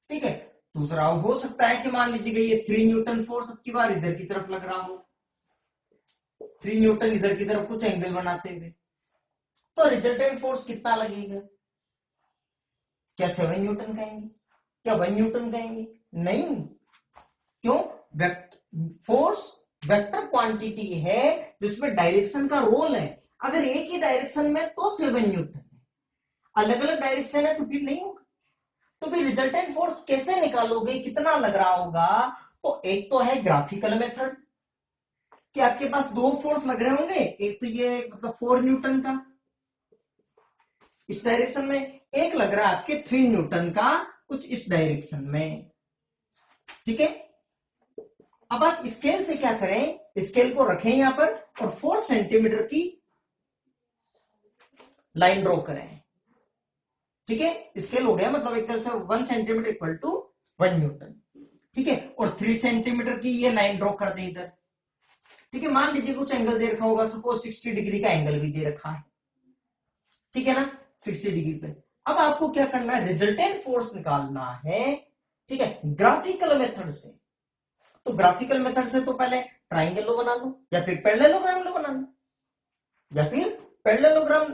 ठीक है, दूसरा हो सकता है कि मान लीजिएगा ये 3 न्यूटन फोर्स अब की बार इधर की तरफ लग रहा हो, 3 न्यूटन इधर की तरफ कुछ एंगल बनाते हुए, तो रिजल्टेंट फोर्स कितना लगेगा, क्या 7 न्यूटन कहेंगे, क्या 1 न्यूटन कहेंगे, नहीं, क्यों, फोर्स वेक्टर क्वांटिटी है जिसमें डायरेक्शन का रोल है। अगर एक ही डायरेक्शन में तो 7 न्यूटन है, अलग अलग डायरेक्शन है तो फिर नहीं होगा। तो फिर रिजल्टेंट फोर्स कैसे निकालोगे, कितना लग रहा होगा, तो एक तो है ग्राफिकल मेथड कि आपके पास दो फोर्स लग रहे होंगे, एक तो ये मतलब 4 न्यूटन का इस डायरेक्शन में, एक लग रहा है आपके 3 न्यूटन का कुछ इस डायरेक्शन में। ठीक है, अब आप स्केल से क्या करें, स्केल को रखें यहां पर और 4 सेंटीमीटर की लाइन ड्रॉ करें। ठीक है, स्केल हो गया, मतलब एक तरह से 1 सेंटीमीटर इक्वल टू 1 न्यूटन। ठीक है, और 3 सेंटीमीटर की ये लाइन ड्रॉ कर दे इधर। ठीक है, मान लीजिए कुछ एंगल दे रखा होगा, सपोज 60 डिग्री का एंगल भी दे रखा है, ठीक है ना, 60 डिग्री पे। अब आपको क्या करना है, रिजल्टेंट फोर्स निकालना है, ठीक है, ग्राफिकल मेथड से। तो ग्राफिकल मेथड से तो पहले ट्राइंगल लो बना लो, या फिर पैरेललोग्राम लो बना लो, या फिर पैरेललोग्राम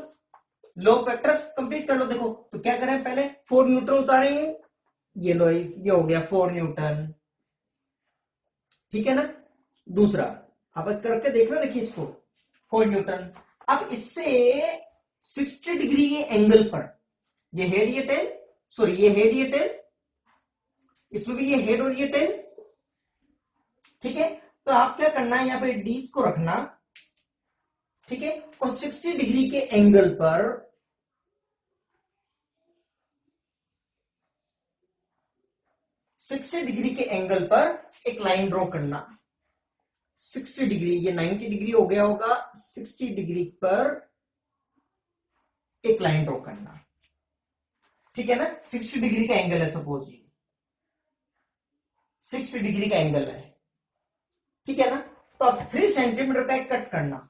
लो वेक्टर्स कंप्लीट कर लो। देखो तो क्या करें, पहले 4 न्यूटन उतारेंगे, ये लो, ये हो गया 4 न्यूटन, ठीक है ना। दूसरा अब करके देखना, देखिए इसको 4 न्यूटन, अब इससे 60 डिग्री ये एंगल पर, ये हेड ये टेल, सॉरी ये हेड ये टेल, इसमें भी ये हेड और ये टेल, ठीक है। तो आप क्या करना है, यहां पे डीज को रखना, ठीक है, और 60 डिग्री के एंगल पर एक लाइन ड्रॉ करना। 60 डिग्री, ये 90 डिग्री हो गया होगा, 60 डिग्री पर एक लाइन ड्रॉ करना, ठीक है ना। 60 डिग्री का एंगल है, सपोज ये 60 डिग्री का एंगल है, ठीक है ना। तो अब 3 सेंटीमीटर का एक कट करना,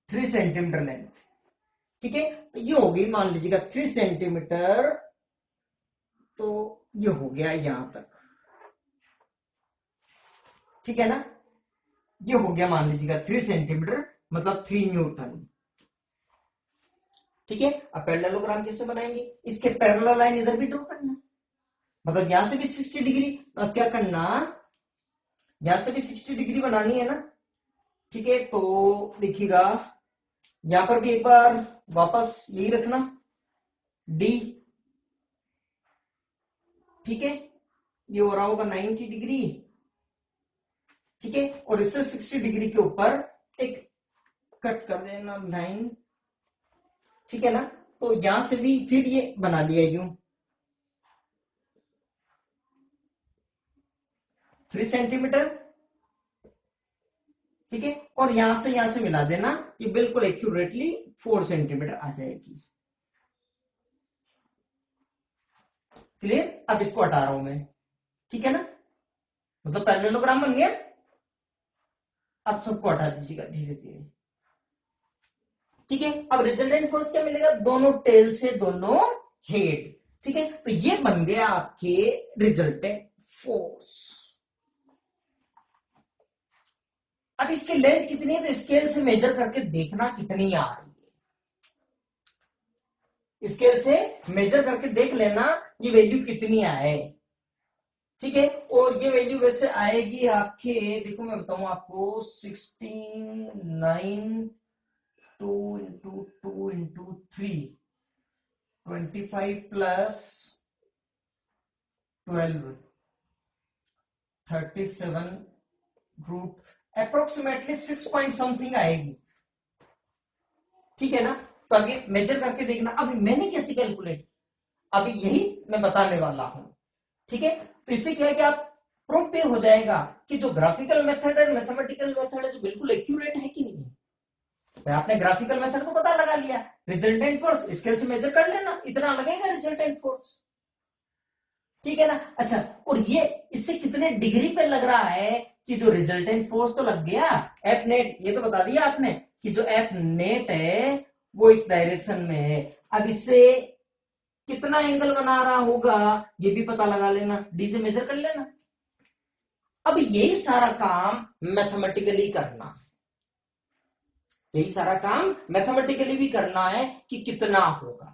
3 सेंटीमीटर लेंथ, ठीक है। तो ये होगी, मान लीजिएगा 3 सेंटीमीटर, तो ये हो गया यहां तक, ठीक है ना। ये हो गया मान लीजिएगा 3 सेंटीमीटर मतलब 3 न्यूटन। ठीक है, अब पैरेललोग्राम कैसे बनाएंगे, इसके पैरेलल लाइन इधर भी ड्रॉ करना, मतलब यहां से भी 60 डिग्री, अब क्या करना, यहां से भी 60 डिग्री बनानी है ना। ठीक है, तो देखिएगा यहां पर भी एक बार वापस यही रखना डी। ठीक है, ये हो रहा होगा 90 डिग्री। ठीक है, और इससे 60 डिग्री के ऊपर एक कट कर देना लाइन। ठीक है ना, तो यहां से भी फिर ये बना लिया यूं 3 सेंटीमीटर। ठीक है, और यहां से मिला देना, ये बिल्कुल एक्यूरेटली 4 सेंटीमीटर आ जाएगी। क्लियर, अब इसको हटा रहा हूं मैं। ठीक है ना, मतलब पैरेललोग्राम बन गया। अब सबको हटा दीजिएगा धीरे धीरे। ठीक है, अब रिजल्टेंट फोर्स क्या मिलेगा, दोनों टेल से दोनों हेड। ठीक है, तो ये बन गया आपके रिजल्टेंट फोर्स। अब इसकी लेंथ कितनी है, तो स्केल से मेजर करके देखना कितनी आ रही है, स्केल से मेजर करके देख लेना ये वैल्यू कितनी आए। ठीक है, और ये वैल्यू वैसे आएगी आपके, देखो मैं बताऊं आपको, 16 2 into 2 into 3 25 plus 12 37 root approximately 6 point something आएगी। ठीक है ना, तो अभी मेजर करके देखना। अभी मैंने कैसे कैलकुलेट, अभी यही मैं बताने वाला हूं। ठीक है, तो इससे क्या है कि आप प्रूफ पे हो जाएगा कि जो ग्राफिकल मेथड है, मैथमेटिकल मेथड है, जो बिल्कुल एक्यूरेट है कि नहीं। तो आपने ग्राफिकल मेथड तो पता लगा लिया, रिजल्टेंट फोर्स स्केल से मेजर कर लेना, इतना लगेगा रिजल्टेंट फोर्स। ठीक है ना, अच्छा, और ये इससे कितने डिग्री पे लग रहा है कि जो रिजल्टेंट फोर्स तो लग गया, एफ नेट ये तो बता दिया आपने कि जो एफ नेट है वो इस डायरेक्शन में है। अब इससे कितना एंगल बना रहा होगा ये भी पता लगा लेना, डी से मेजर कर लेना। अब यही सारा काम मैथमेटिकली करना है, यही सारा काम मैथमेटिकली भी करना है कि कितना होगा।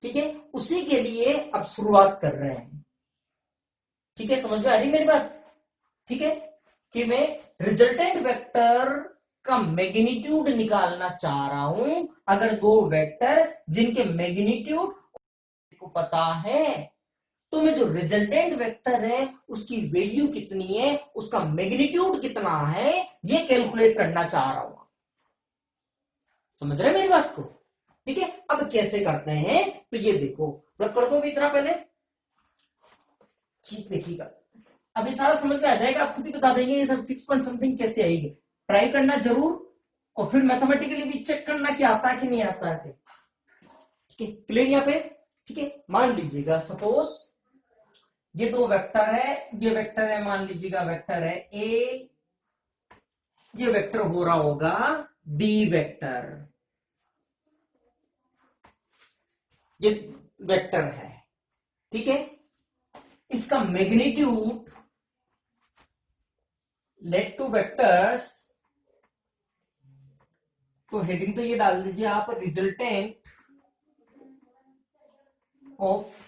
ठीक है, उसी के लिए अब शुरुआत कर रहे हैं। ठीक है, समझ में आ रही मेरी बात। ठीक है, कि मैं रिजल्टेंट वेक्टर का मैग्नीट्यूड निकालना चाह रहा हूं। अगर दो वेक्टर जिनके मैग्नीट्यूड को पता है, तो मैं जो रिजल्टेंट वेक्टर है उसकी वैल्यू कितनी है, उसका मैग्नीट्यूड कितना है, ये कैलकुलेट करना चाह रहा हूं। समझ रहे मेरी बात को। ठीक है, अब कैसे करते हैं, तो ये देखो, कर दो इतना पहले। ठीक, देखिएगा अभी सारा समझ में आ जाएगा, आप खुद ही बता देंगे ये सब 6 पॉइंट समथिंग कैसे आएगी। ट्राई करना जरूर, और फिर मैथमेटिकली भी चेक करना कि आता है कि नहीं आता है। ठीक है, क्लियर यहाँ पे। ठीक है, मान लीजिएगा सपोज ये दो वेक्टर है, ये वेक्टर है, मान लीजिएगा वेक्टर है ए, ये वेक्टर हो रहा होगा बी वेक्टर, ये वेक्टर है। ठीक है, इसका मैग्नीट्यूड, लेट टू वेक्टर्स, तो हेडिंग तो ये डाल दीजिए आप, रिजल्टेंट ऑफ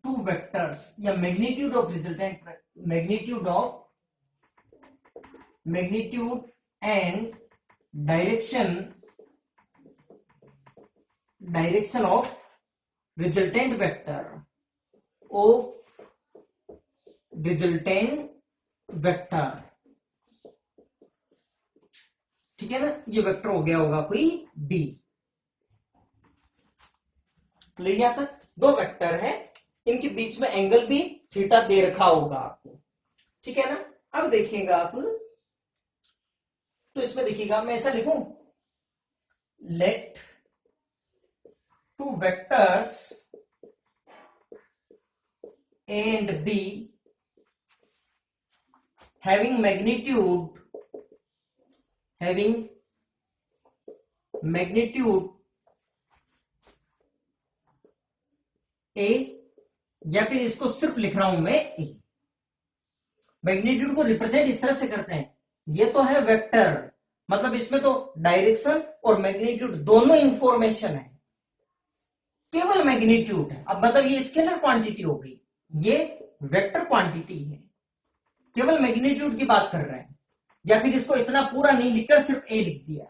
टू वेक्टर्स, या magnitude of resultant, magnitude and direction of resultant vector, of resultant vector. ठीक है ना, ये वेक्टर हो गया होगा कोई बी। क्लियर यहां तक, दो वेक्टर है, इनके बीच में एंगल भी थीटा दे रखा होगा आपको। ठीक है ना, अब देखिएगा आप, तो इसमें देखिएगा मैं ऐसा लिखूं, let two vectors A and B having magnitude A, या फिर इसको सिर्फ लिख रहा हूं मैं ए। मैग्नीट्यूड को रिप्रेजेंट इस तरह से करते हैं, ये तो है वेक्टर, मतलब इसमें तो डायरेक्शन और मैग्नीट्यूड दोनों इंफॉर्मेशन है, केवल मैग्नीट्यूड है। अब मतलब ये स्केलर क्वांटिटी हो गई, ये वेक्टर क्वांटिटी है, केवल मैग्नीट्यूड की बात कर रहे हैं। या फिर इसको इतना पूरा नहीं लिखकर सिर्फ ए लिख दिया,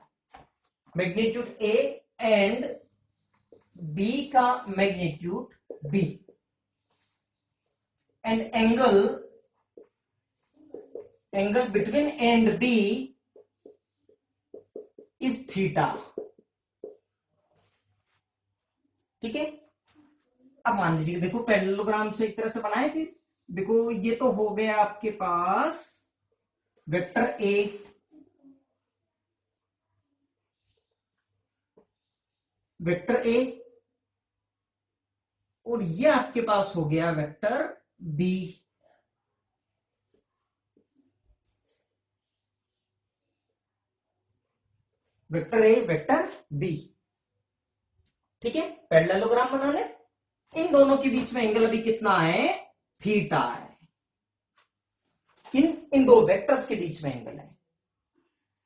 मैग्नीट्यूड ए एंड बी का magnitude B and angle between A and B is theta. ठीक है, अब मान लीजिए देखो पैरेललोग्राम से एक तरह से बनाए, फिर देखो ये तो हो गया आपके पास वेक्टर ए, वेक्टर ए, और ये आपके पास हो गया vector B. Vector A vector B, ठीक है, पैरेललोग्राम बना ले। इन दोनों के बीच में एंगल अभी कितना है, थीटा है। इन दो वेक्टर्स के बीच में एंगल है।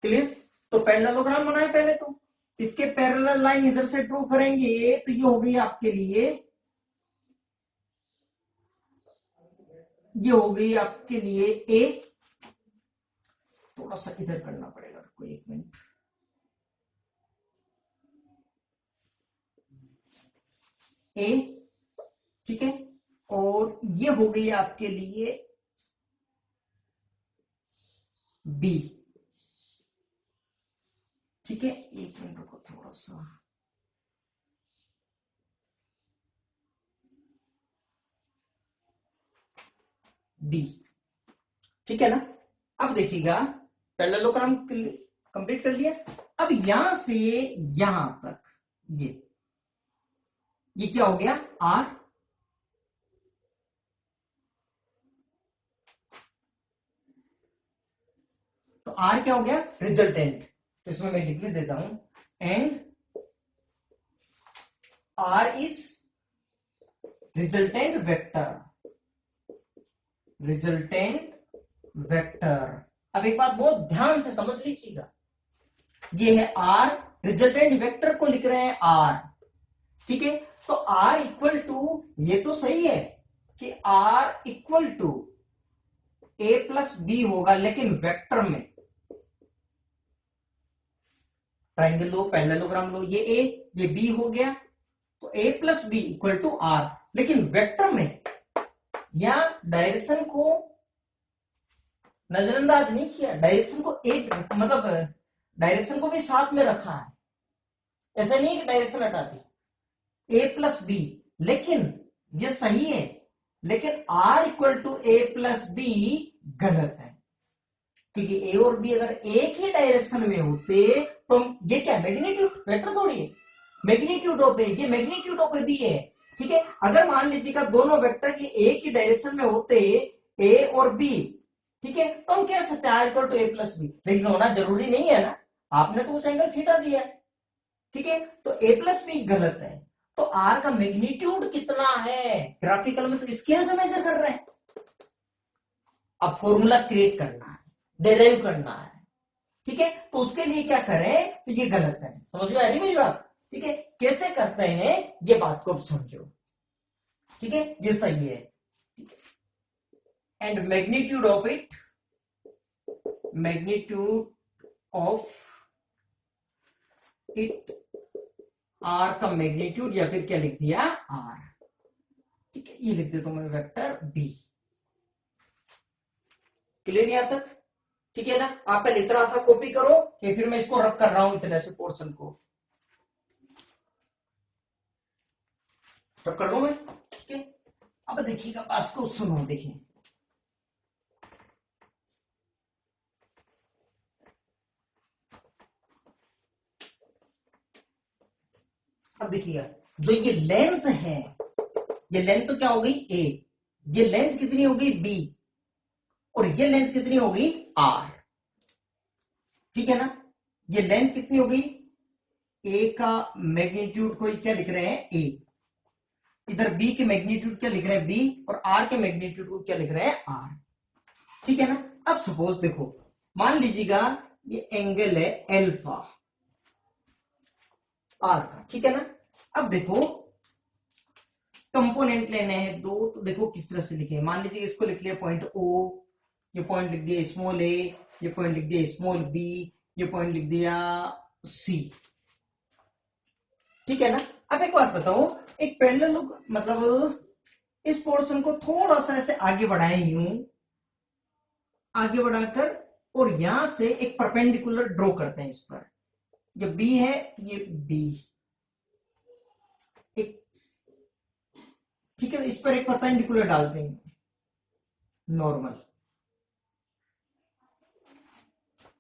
क्लियर? तो पैरेललोग्राम बनाए पहले, तो इसके पैरेलल लाइन इधर से ड्रॉ करेंगे तो ये हो गई आपके लिए, ये हो गई आपके लिए ए। थोड़ा सा इधर करना पड़ेगा, रुको एक मिनट। ए, ठीक है, और ये हो गई आपके लिए बी। ठीक है, एक मिनट रुको थोड़ा सा, बी, ठीक है ना। अब देखिएगा पैरेललोग्राम कंप्लीट कर लिया। अब यहां से यहां तक ये क्या हो गया, आर। तो आर क्या हो गया, रिजल्टेंट। तो इसमें मैं लिख देता हूं, and R is resultant vector, resultant vector. अब एक बात बहुत ध्यान से समझ लीजिएगा, ये है आर, रिजल्टेंट वेक्टर को लिख रहे हैं आर। ठीक है, तो आर इक्वल टू, ये तो सही है कि R equal to A plus B होगा, लेकिन वेक्टर में। ट्राइंगल लो, पैरेललोग्राम लो, ये ए ये बी हो गया, तो A plus B equal to R. लेकिन वेक्टर में या डायरेक्शन को नजरअंदाज नहीं किया, डायरेक्शन को ए मतलब डायरेक्शन को भी साथ में रखा है, ऐसा नहीं कि डायरेक्शन हटा दी, ए प्लस बी। लेकिन ये सही है, लेकिन R equal to A plus B गलत है, क्योंकि ए और बी अगर एक ही डायरेक्शन में होते तो ये क्या मैग्नीट्यूड वेक्टर थोड़ी है, मैग्नीट्यूड ऑफ ए, ये मैग्नीट्यूड ऑफ बी है। ठीक है, अगर मान लीजिएगा दोनों वेक्टर की एक ही डायरेक्शन में होते ए और बी, ठीक है, तो हम कह सकते हैं R equal to A plus B, लेकिन होना जरूरी नहीं है ना, आपने तो उस एंगल थीटा दिया है। ठीक है, तो ए प्लस बी गलत है। तो आर का मैग्नीट्यूड कितना है, ग्राफिकल में तो स्केल से मेजर कर रहे हैं। अब फॉर्मूला क्रिएट करना है, डेराइव करना है। ठीक है, तो उसके लिए क्या करें, तो ये गलत है। समझ में आ रही मेरी बात? ठीक है, कैसे करते हैं ये बात को समझो। ठीक है, ये सही है। And magnitude of it, magnitude of it, R का मैग्नीट्यूड, या फिर क्या लिख दिया, आर। ठीक है, ये लिख देता हूं मैं वेक्टर बी। क्लियर यहां तक? ठीक है ना। आप पहले इतना सा कॉपी करो, कि फिर मैं इसको रब कर रहा हूं इतने से पोर्शन को रब कर लो मैं। ठीक है, अब देखिएगा बात को सुनो, देखिए अब देखिएगा, जो ये लेंथ है, ये लेंथ तो क्या हो गई ए, ये लेंथ कितनी हो गई बी, और ये लेंथ कितनी हो गई आर। ठीक है ना, ये लेंथ कितनी हो गई, ए का मैग्नीट्यूड को क्या लिख रहे हैं ए, इधर बी के मैग्नीट्यूड क्या लिख रहे हैं बी, और आर के मैग्नीट्यूड को क्या लिख रहे हैं आर। ठीक है ना। अब सपोज देखो, मान लीजिएगा ये एंगल है एल्फा आर का, ठीक है ना। अब देखो कंपोनेंट लेने हैं दो, तो देखो किस तरह से लिखे। मान लीजिए इसको लिख लिया पॉइंट ओ, ये पॉइंट लिख दिया स्मॉल ए, ये पॉइंट लिख दिया स्मॉल बी, ये पॉइंट लिख दिया सी, ठीक है ना। अब एक बात बताओ, एक पैरेलल मतलब इस पोर्शन को थोड़ा सा ऐसे आगे बढ़ाए, यूं आगे बढ़ाकर, और यहां से एक परपेंडिकुलर ड्रॉ करते हैं इस पर। ये बी है, ये बी एक, ठीक है, इस पर एक परपेंडिकुलर डालते हैं नॉर्मल,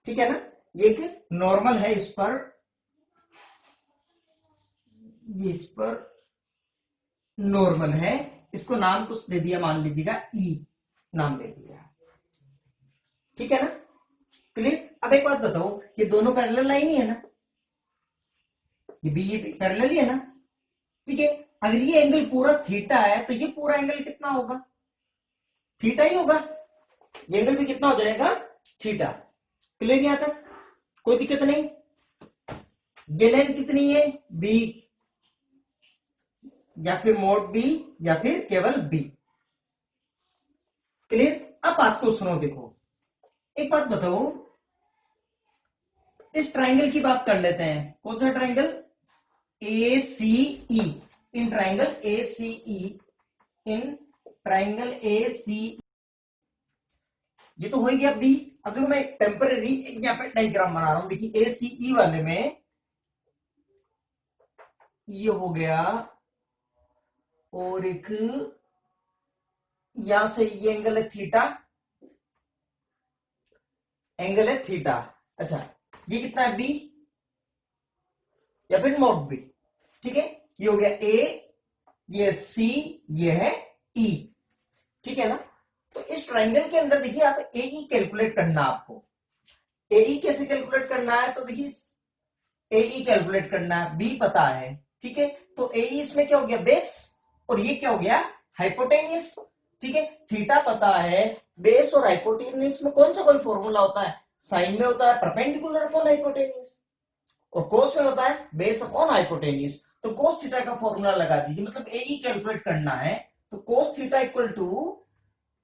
ठीक है ना। ये एक नॉर्मल है इस पर, ये इस पर नॉर्मल है, इसको नाम कुछ दे दिया, मान लीजिएगा ई नाम दे दिया, ठीक है ना। क्लियर। अब एक बात बताओ, ये दोनों पैरेलल लाइन ही है ना, ये बी पैरेलल ही है ना, ठीक है। अगर ये एंगल पूरा थीटा है तो ये पूरा एंगल कितना होगा, थीटा ही होगा। ये एंगल भी कितना हो जाएगा, थीटा। क्लियर यहां तक, कोई दिक्कत नहीं। ये लेंथ कितनी है, बी, या फिर मोड बी, या फिर केवल बी। क्लियर। अब बात को सुनो, देखो एक बात बताओ, इस ट्राइंगल की बात कर लेते हैं। कौन सा ट्राइंगल, ए सी ई। इन ट्राइंगल ए सी ई, इन ट्राइंगल ए सी, ये तो हो गया बी। अगर मैं टेम्परेरी यहां पे डायग्राम बना रहा हूं, देखिए ए सी ई वाले में ये हो गया, और एक यहां से ये एंगल है थीटा, एंगल है थीटा। अच्छा, ये कितना है बी, या फिर मोड बी, ठीक है। ये हो गया ए, ये सी, ये है ई, ठीक है ना। तो इस ट्राइंगल के अंदर देखिए, आप ए ई कैलकुलेट करना, आपको ए ई कैसे कैलकुलेट करना है, तो देखिए ए ई कैलकुलेट करना है, बी पता है, ठीक है। तो ए ई इसमें क्या हो गया, बेस, और ये क्या हो गया, हाइपोटेनियस, ठीक है। थीटा पता है, बेस और हाइपोटेनियस में कौन सा कोई फॉर्मूला होता है, साइन में होता है परपेंडिकुलर अपॉन हाइपोटेनियस, और कोस में होता है बेस अपॉन हाइपोटेनियस। तो कोस थीटा का फॉर्मूला लगा दीजिए, मतलब ए ई कैलकुलेट करना है, तो कोस थीटा इक्वल टू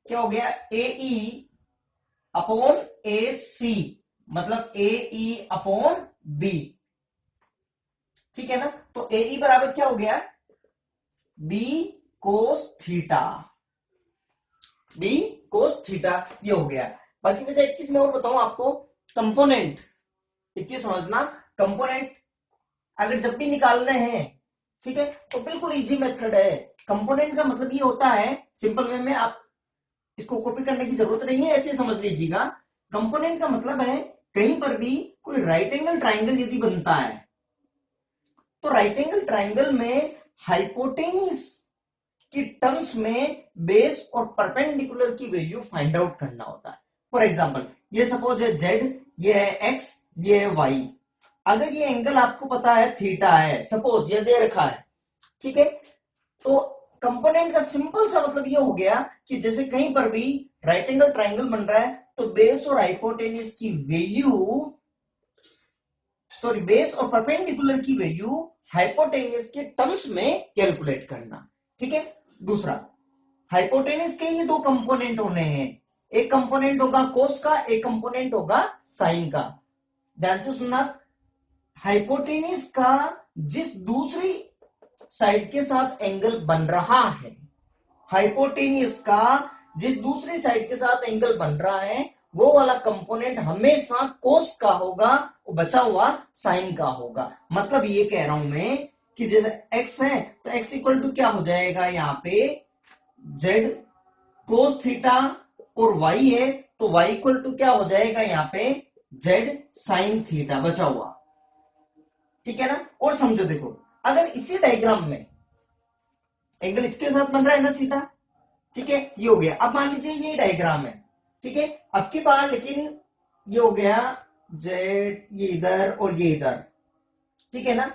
क्या हो गया, ए ई अपॉन ए सी, मतलब ए ई अपॉन बी, ठीक है ना। तो ए ई बराबर क्या हो गया, B cos theta, B cos theta, ये हो गया। बाकी वैसे एक चीज मैं और बताऊं आपको, कंपोनेंट, एक चीज समझना, कंपोनेंट अगर जब भी निकालने हैं, ठीक है, तो बिल्कुल इजी मेथड है। कंपोनेंट का मतलब ये होता है, सिंपल वे में, आप इसको कॉपी करने की जरूरत नहीं है, ऐसे समझ लीजिएगा। कंपोनेंट का मतलब है, कहीं पर भी कोई राइट एंगल ट्राइंगल यदि बनता है, तो राइट एंगल ट्राइंगल में हाइपोटेनियस की टर्म्स में बेस और परपेंडिकुलर की वैल्यू फाइंड आउट करना होता है। फॉर एग्जांपल, ये सपोज है जेड, ये है एक्स, ये है वाई। अगर ये एंगल आपको पता है थीटा है, सपोज ये दे रखा है, ठीक है, तो कंपोनेंट का सिंपल सा मतलब ये हो गया कि जैसे कहीं पर भी राइट एंगल ट्राइंगल बन रहा है, तो बेस और हाइपोटेनियस की वैल्यू, सॉरी, बेस और परपेंडिकुलर की वैल्यू हाइपोटेनियस के टर्म्स में कैलकुलेट करना, ठीक है। दूसरा, हाइपोटेनियस के ये दो कंपोनेंट होने हैं, एक कंपोनेंट होगा कोस का, एक कंपोनेंट होगा साइन का। ध्यान से सुनना, हाइपोटेनियस का जिस दूसरी साइड के साथ एंगल बन रहा है, हाइपोटेनियस का जिस दूसरी साइड के साथ एंगल बन रहा है, वो वाला कंपोनेंट हमेशा कोस का होगा, बचा हुआ साइन का होगा। मतलब ये कह रहा हूं मैं कि जैसे x है, तो x इक्वल टू क्या हो जाएगा, यहां पे z कोस थीटा, और y है तो y इक्वल टू क्या हो जाएगा, यहां पे z साइन थीटा बचा हुआ, ठीक है ना। और समझो, देखो अगर इसी डायग्राम में एंगल इसके साथ बन रहा है ना थीटा, ठीक है, ये हो गया। अब मान लीजिए ये डायग्राम है, ठीक है, अब की बार लेकिन ये हो गया जेड, ये इधर और ये इधर, ठीक है ना,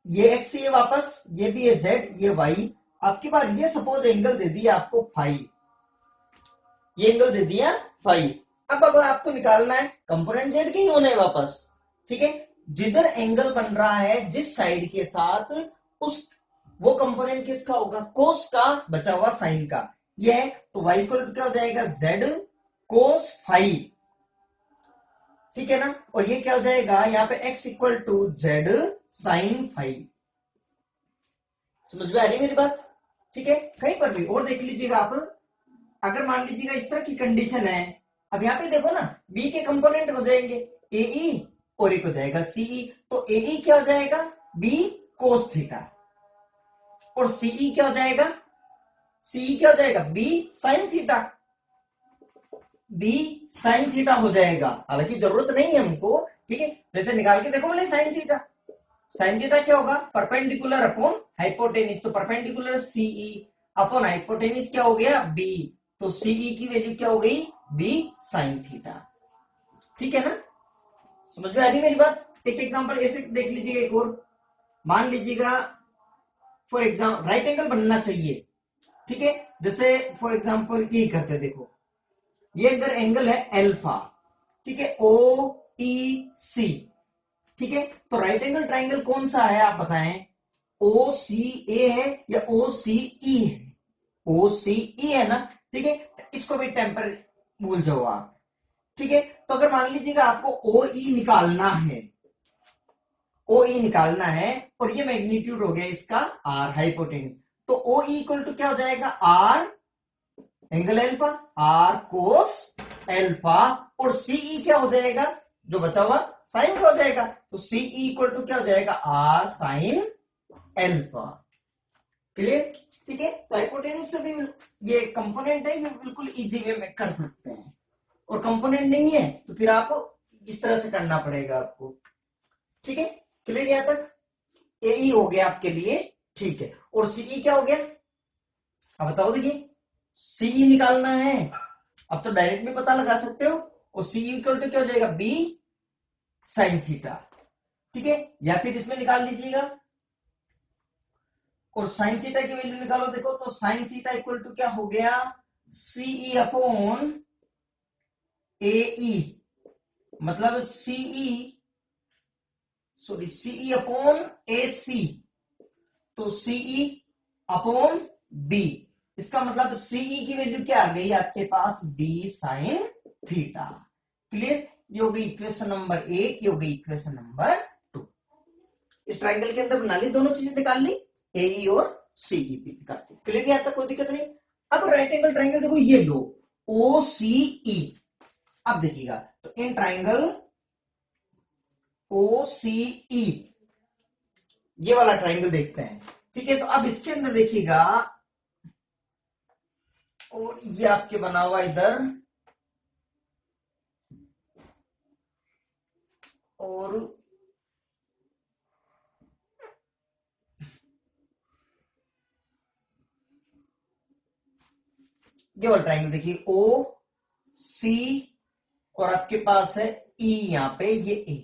ये एक्स, ये वापस, ये भी है जेड, ये वाई। अब की बार ये सपोज एंगल दे दिया आपको फाई, ये एंगल दे दिया फाई। अब आपको निकालना है कंपोनेंट जेड के ही होने हैं वापस, ठीक है। जिधर एंगल बन रहा है जिस साइड के साथ, उस वो कंपोनेंट किसका होगा, कोस का, बचा हुआ साइन का। ये है तो y इक्वल क्या हो जाएगा, जेड कोस फाई, ठीक है ना। और ये क्या हो जाएगा यहाँ पे x equal to Z sine phi. समझ में आ रही मेरी बात, ठीक है। कहीं पर भी और देख लीजिएगा आप, अगर मान लीजिएगा इस तरह की कंडीशन है, अब यहाँ पे देखो ना b के कंपोनेंट हो जाएंगे AE और एक हो जाएगा CE। तो AE क्या हो जाएगा, b कोस थीटा, और CE क्या हो जाएगा, CE क्या हो जाएगा, b sine theta, b sine theta हो जाएगा। हालांकि जरूरत नहीं है हमको, ठीक है। जैसे निकाल के देखो बोले साइन थीटा, साइन थीटा क्या होगा, परपेंडिकुलर अपॉन हाइपोटेनिस, तो परपेंडिकुलर CE अपॉन हाइपोटेनिस क्या हो गया, b, तो CE की वैल्यू क्या हो गई, b साइन थीटा, ठीक है ना। समझ में आ रही मेरी बात। एक एग्जांपल ऐसे देख लीजिएगा, एक और मान लीजिएगा फॉर एग्जाम्पल राइट एंगल बनना चाहिए, ठीक है। जैसे फॉर एग्जांपल ये करते देखो, ये अगर एंगल है एल्फा, ठीक है, OEC, ठीक है। तो राइट एंगल ट्राइंगल कौन सा है आप बताएं, OCA है या OCE है, OCE है ना, ठीक है। इसको भी टेम्पर भूल जाओ आप, ठीक है। तो अगर मान लीजिएगा आपको OE निकालना है, OE निकालना है, और ये मैग्नीट्यूड हो गया इसका R हाइपोटेन्यूज, तो OE इक्वल टू क्या हो जाएगा, R एंगल एल्फा, R कोस एल्फा, और CE क्या हो जाएगा, जो बचा हुआ साइन का हो जाएगा, तो CE इक्वल टू क्या हो जाएगा, R साइन एल्फा। क्लियर, ठीक है। तो हाइपोटेन्यूज से भी ये कंपोनेंट है, ये बिल्कुल इजी वे में कर सकते हैं, और कंपोनेंट नहीं है तो फिर आपको इस तरह से करना पड़ेगा आपको, ठीक है। क्लियर यहां तक, AE हो गया आपके लिए, ठीक है। और CE क्या हो गया, अब बताओ, देखिए CE निकालना है, अब तो डायरेक्ट भी पता लगा सकते हो, और CE इक्वल टू क्या हो जाएगा, B साइन थीटा, ठीक है। या फिर इसमें निकाल लीजिएगा, और साइन थीटा की वैल्यू निकालो, देखो तो साइन थीटा इक्वल टू क्या हो गया, CE अपॉन AE, मतलब CE अपॉन AC, तो CE अपॉन B, इसका मतलब CE की वैल्यू क्या आ गई आपके पास, B साइन थीटा। क्लियर, ये हो गई इक्वेशन नंबर 1, ये हो गई इक्वेशन नंबर 2। इस ट्राइंगल के अंदर बना ली, दोनों चीजें निकाल ली, AE और CE भी निकाल ली। क्लियर, यहां तक कोई दिक्कत नहीं। अब राइट एंगल ट्राइंगल देखो, ये लो OCE, अब देखिएगा तो इन ट्राइंगल OCE, ये वाला ट्राइंगल देखते हैं, ठीक है। तो अब इसके अंदर देखिएगा, और ये आपके बना हुआ इधर, और ये वाला ट्राइंगल देखिए OC, और आपके पास है E, यहां पे ये A,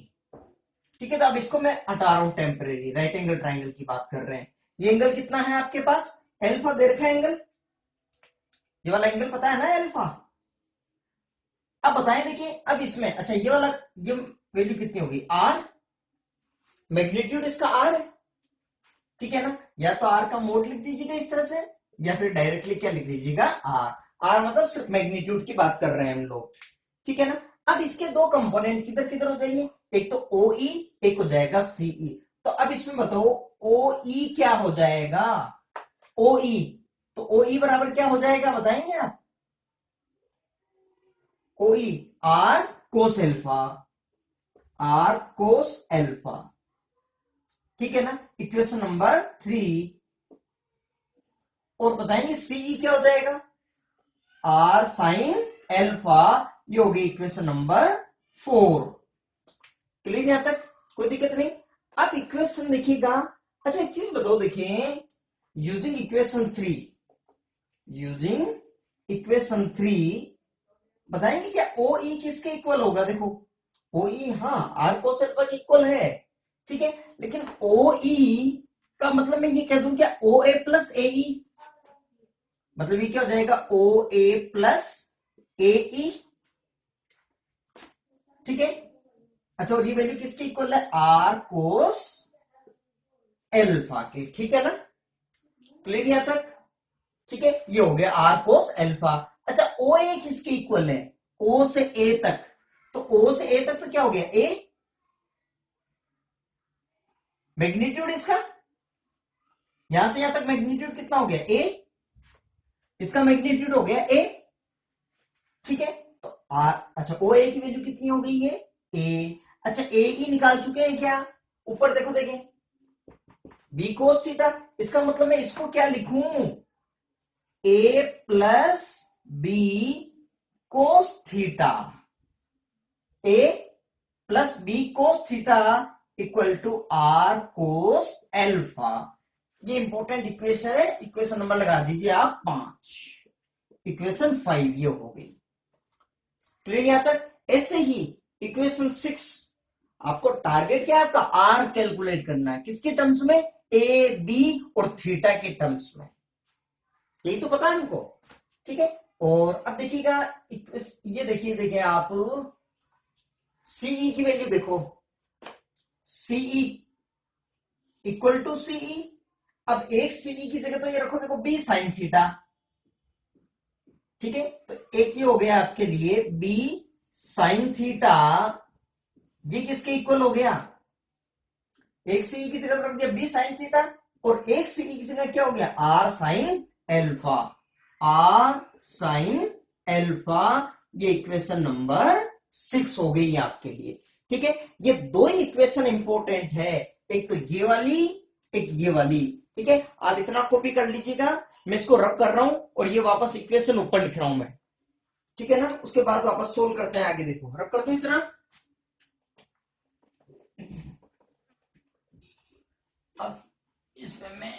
ठीक है। तो अब इसको मैं हटा रहा हूं, टेम्परेरी राइट एंगल ट्राइंगल की बात कर रहे हैं। ये एंगल कितना है आपके पास, एल्फा दे रखा है एंगल, ये वाला एंगल पता है ना एल्फा। अब बताएं, देखिए अब इसमें, अच्छा ये वाला, ये वैल्यू कितनी होगी, R, मैग्नीट्यूड इसका R है, ठीक है ना। या तो R का मोड लिख दीजिएगा इस तरह से, या फिर डायरेक्टली क्या लिख दीजिएगा, R मतलब सिर्फ मैग्नीट्यूड की बात कर रहे हैं हम लोग, ठीक है ना। अब इसके दो कंपोनेंट किधर किधर हो जाएंगे, एक तो OE, एक हो जाएगा CE। तो अब इसमें बताओ OE क्या हो जाएगा, OE, तो OE बराबर क्या हो जाएगा बताएंगे आप, OE R कोस एल्फा, R कोस एल्फा, ठीक है ना, इक्वेशन नंबर 3। और बताएंगे CE क्या हो जाएगा, R साइन एल्फा, ये हो गई इक्वेशन नंबर 4। क्लियर यहां तक, कोई दिक्कत नहीं। अब इक्वेशन देखिएगा, अच्छा एक चीज बताओ, देखिए यूजिंग इक्वेशन 3 बताएंगे क्या OE किसके इक्वल होगा, देखो OE हाँ R कोस एल्फा के इक्वल है, ठीक है। लेकिन OE का मतलब मैं ये कह दूं क्या, OA प्लस AE, मतलब ये क्या हो जाएगा, OA प्लस ए ई, ठीक है। अच्छा, और ये वैल्यू किसके इक्वल है? आर कोस एल्फा के, ठीक है ना, क्लियर यहां तक? ठीक है, ये हो गया आर कोस एल्फा। अच्छा, ओ ए किसके इक्वल है? ओ से ए तक, तो ओ से ए तक तो क्या हो गया? ए मैग्नीट्यूड इसका, यहां से यहां तक मैग्नीट्यूड कितना हो गया? ए, इसका मैग्नीट्यूड हो गया ए, ठीक है। तो आर, अच्छा ओ ए की वैल्यू कितनी हो गई है? ए। अच्छा, ए ई निकाल चुके हैं क्या? ऊपर देखो, देखें, बी कोस थीटा, इसका मतलब मैं इसको क्या लिखूं? A plus B cos theta, A plus B cos theta equal to R cos alpha. ये इंपॉर्टेंट इक्वेशन है, इक्वेशन नंबर लगा दीजिए आप 5, इक्वेशन 5 ये हो गई, क्लियर यहां तक? ऐसे ही इक्वेशन 6, आपको टारगेट क्या है? आपका आर कैलकुलेट करना है, किसके टर्म्स में? ए बी और थीटा के टर्म्स में, यही तो पता है हमको, ठीक है। और अब देखिएगा, ये देखिए आप सीई की वैल्यू देखो, सीई इक्वल टू सीई, अब एक सीई की जगह तो ये रखो, देखो बी साइन थीटा, ठीक है। तो एक ये हो गया आपके लिए बी साइन थीटा, ये किसके इक्वल हो गया? एक सीई की जगह रख दिया बी साइन थीटा, और एक सीई की जगह क्या हो गया? R sine alpha, R sine alpha. ये इक्वेशन नंबर 6 हो गई आपके लिए, ठीक है। ये दो ही इक्वेशन इंपॉर्टेंट है, एक तो ये वाली, एक ये वाली, ठीक है। आप इतना कॉपी कर लीजिएगा, मैं इसको रब कर रहा हूं और ये वापस इक्वेशन ऊपर लिख रहा हूं मैं, ठीक है ना। उसके बाद वापस सोल्व करते हैं आगे, देखो रब कर दो इतना। अब इसमें मैं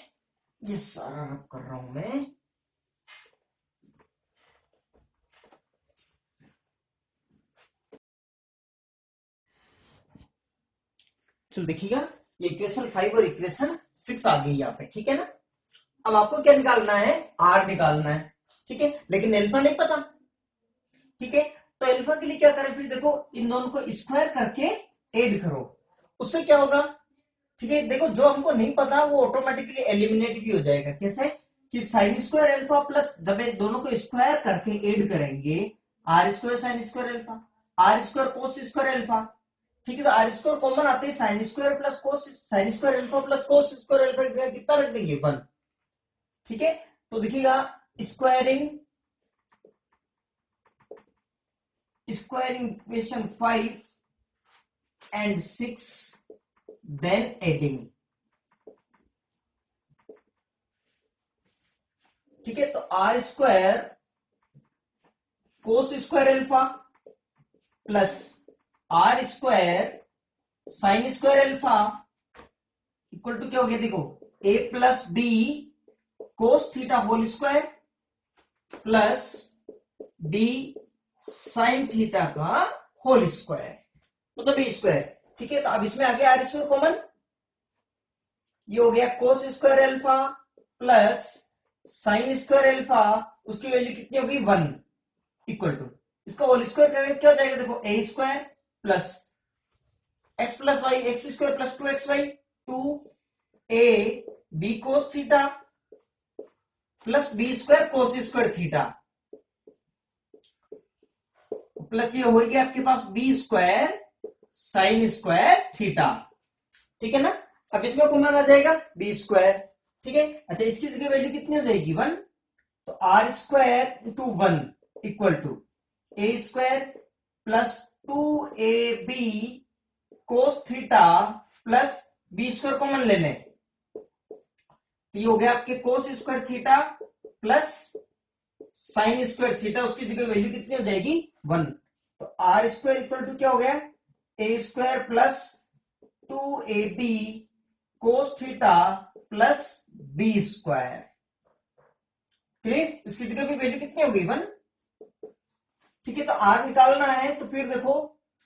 ये सारा रब कर रहा हूं मैं, चलो देखिएगा, ये इक्वेशन 5 और इक्वेशन 6 आ गई यहाँ पे, ठीक है ना। अब आपको क्या निकालना है? आर निकालना है, ठीक है, लेकिन एल्फा नहीं पता, ठीक है। तो एल्फा के लिए क्या करें? फिर देखो, इन दोनों को स्क्वायर करके ऐड करो, उससे क्या होगा? ठीक है, देखो जो हमको नहीं पता वो ऑटोमेटिकली एलिमिनेट भी हो जाएगा। कैसे? कि साइन स्क्वायर एल्फा प्लस, जब दोनों को स्क्वायर करके ऐड करेंगे, R square sine square alpha, R square cos square alpha, ठीक है। तो आर स्क्वायर कॉमन आते ही sine square plus cos, sine square alpha plus cos square alpha की जगह कितना रख देंगे? 1, ठीक है। तो देखिएगा, squaring equation 5 and 6, then adding, ठीक है। तो R square cos square alpha plus R square sine square alpha equal to क्या हो गया? देखो, A plus B cos theta whole square plus B sine theta का होल स्क्वायर, मतलब B square, ठीक है। तो अब इसमें आ गया आर स्क्वायर कॉमन, ये हो गया cos square alpha plus sine square alpha, उसकी वैल्यू कितनी होगी? 1, इक्वल टू, इसका होल स्क्वायर करेंगे क्या हो जाएगा? देखो, A square plus X plus Y, X square plus 2 X Y, 2 A B cos theta plus B square cos square theta, plus ये हो गया आपके पास B square sine square theta, ठीक है ना। अब इसमें कॉमन आ जाएगा बी स्क्वायर, ठीक है। अच्छा, इसकी जगह वैल्यू कितनी हो जाएगी? 1, तो R square into 1 equal to A square plus 2ab cos theta plus B square common ले लें, तो ये हो गया आपके cos square theta plus sine square theta, उसकी जगह वैल्यू कितनी हो जाएगी? 1। तो आर स्क्वायर इक्वल टू क्या हो गया? A square plus 2ab cos theta plus B square, clear. इसकी जगह पे वैल्यू कितनी हो गई? 1, ठीक है। तो आर निकालना है, तो फिर देखो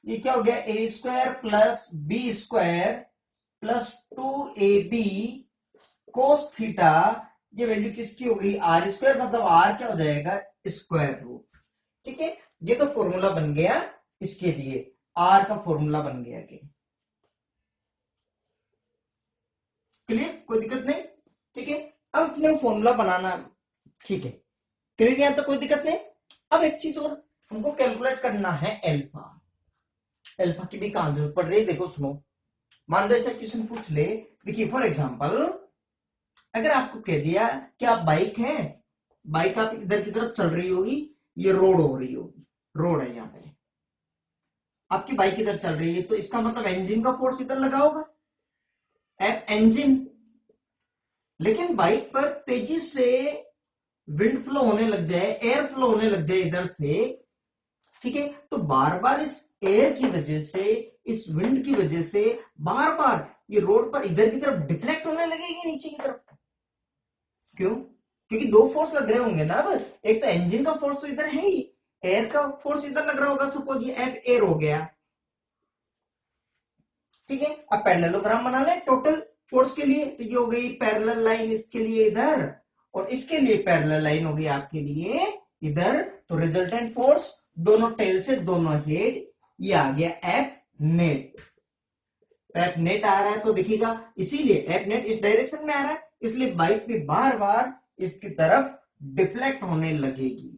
ये क्या हो गया? A square plus B square plus 2ab cos theta, ये वैल्यू किसकी हो गई? आर स्क्वायर, मतलब आर क्या हो जाएगा? स्क्वायर रूट, ठीक है। ये तो फॉर्मूला बन गया इसके लिए, आर का फॉर्मूला बन गया कि क्लियर, कोई दिक्कत नहीं। ठीक है, अब अपने फॉर्मूला बनाना, ठीक है क्लियर, यहां तो कोई दिक्कत नहीं। अब एक चीज और हमको कैलकुलेट करना है एल्फा। एल्फा की भी कहां जरूरत पड़ रही है, देखो सुनो, मान लो ऐसा क्वेश्चन पूछ ले, देखिए फॉर एग्जांपल अगर आपको कह दिया कि आप बाइक है, बाइक आप इधर की तरफ चल रही होगी, ये रोड हो रही होगी, रोड है यहाँ पे, आपकी बाइक इधर चल रही है, तो इसका मतलब इंजन का फोर्स इधर लगा होगा, एफ इंजन। लेकिन बाइक पर तेजी से विंड फ्लो होने लग जाए, एयर फ्लो होने लग जाए इधर से, ठीक है, तो बार बार इस एयर की वजह से, इस विंड की वजह से बार बार ये रोड पर इधर की तरफ डिफ्लेक्ट होने लगेगी नीचे की तरफ। क्यों? क्योंकि दो फोर्स लग रहे होंगे ना। अब एक तो इंजन का फोर्स तो इधर है ही, एयर का फोर्स इधर लग रहा होगा, सपोज ये एफ एयर हो गया, ठीक है। अब पैरेललोग्राम बना ले टोटल फोर्स के लिए, तो ये हो गई पैरेलल लाइन इसके लिए इधर, और इसके लिए पैरेलल लाइन होगी आपके लिए इधर। तो रिजल्टेंट फोर्स दोनों टेल से दोनों हेड, ये आ गया एफ नेट। एफ नेट आ रहा है तो देखिएगा, इसीलिए एफ नेट इस डायरेक्शन में आ रहा है, इसलिए बाइक भी बार बार इसकी तरफ डिफ्लेक्ट होने लगेगी।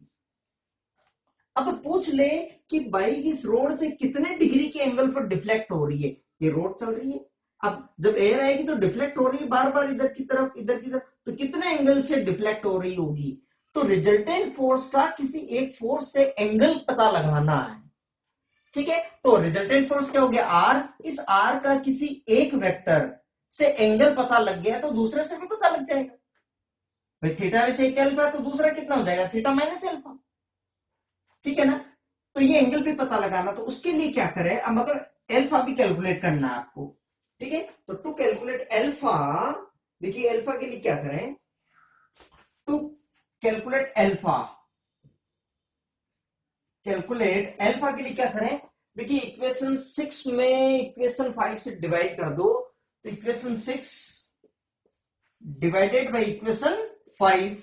अब पूछ ले कि बाइक इस रोड से कितने डिग्री के एंगल पर डिफ्लेक्ट हो रही है, ये रोड चल रही है, अब जब एयर आएगी तो डिफ्लेक्ट हो रही है बार बार इधर की तरफ, इधर की तरफ, तो कितने एंगल से डिफ्लेक्ट हो रही होगी। तो रिजल्टेंट फोर्स का किसी एक फोर्स से एंगल पता लगाना है, ठीक है। तो रिजल्टेंट फोर्स क्या हो गया, आर। इस आर का किसी एक वेक्टर से एंगल पता लग गया तो दूसरे से भी पता लग जाएगा। भाई थीटा में से एक एल्फा, तो दूसरा कितना हो जाएगा, थीटा माइनस एल्फा, ठीक है ना। तो ये एंगल भी पता लगाना, तो उसके लिए क्या करें, अब अगर एल्फा भी कैलकुलेट करना है आपको, ठीक है। तो टू कैलकुलेट एल्फा, देखिए एल्फा के लिए क्या करें, to calculate alpha, calculate alpha के लिए क्या करें, देखिए इक्वेशन 6 में इक्वेशन 5 से डिवाइड कर दो, तो इक्वेशन 6 डिवाइडेड बाय इक्वेशन 5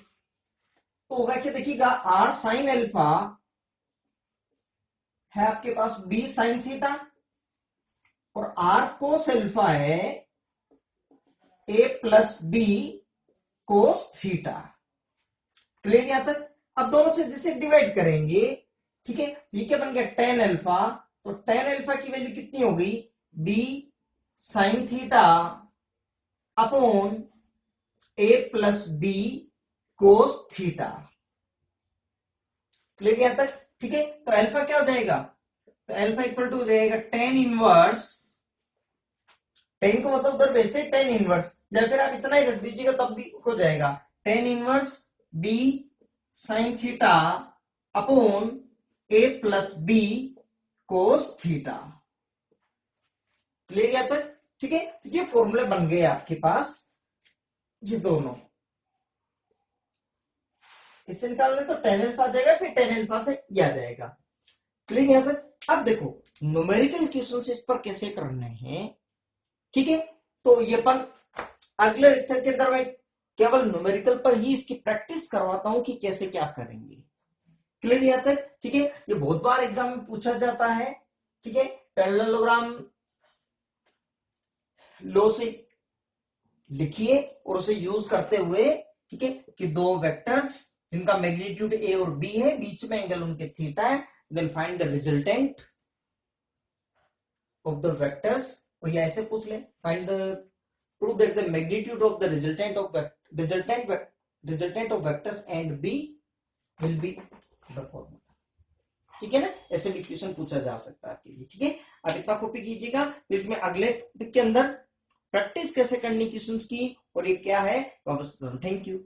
तो होगा क्या, देखिएगा आर साइन एल्फा है आपके पास बी साइन थीटा, और आर कोस एल्फा है A plus B cos theta. Clear यहां तक। अब दोनों से जिसे डिवाइड करेंगे, ठीक है, ये क्या बन गया टेन एल्फा, तो टेन एल्फा की वैल्यू कितनी हो गई, B sine theta upon A plus B cos theta. Clear यहां तक, ठीक है। तो अल्फा क्या हो जाएगा, तो अल्फा इक्वल टू हो जाएगा टेन इनवर्स, टेन को मतलब उधर भेजते हैं टेन इनवर्स, या फिर आप इतना ही रख दीजिएगा तब भी हो जाएगा, tan inverse B sine theta upon A plus B cos theta. Clear यहां तक, ठीक है। तो ये फॉर्मूले बन गए आपके पास, ये दोनों इससे निकालने तो टेन एल्फा आ जाएगा, फिर टेन एल्फा से ये आ जाएगा। क्लियर यहां तक। अब देखो न्यूमेरिकल क्वेश्चन इस पर कैसे करने हैं, ठीक है। तो ये अपन अगले लेक्चर के अंदर मैं केवल न्यूमेरिकल पर ही इसकी प्रैक्टिस करवाता हूं कि कैसे क्या करेंगे। क्लियर यहां तक, ठीक है। ये बहुत बार एग्जाम में पूछा जाता है, ठीक है। पैरेललोग्राम लो से लिखिए और उसे यूज करते हुए, ठीक है, कि दो वेक्टर्स जिनका मैग्नीट्यूड ए और बी है, बीच में एंगल उनके थीटा है, then find the resultant of the vectors, और ये ऐसे पूछ ले, find the prove that the magnitude of the resultant of vectors and B will be the formula, ठीक है ना। ऐसे भी क्वेश्चन पूछा जा सकता है आपके लिए, ठीक है। अब इतना कॉपी कीजिएगा, इसमें अगले के अंदर प्रैक्टिस कैसे करनी क्वेश्चंस की और ये क्या है वापस। Thank you.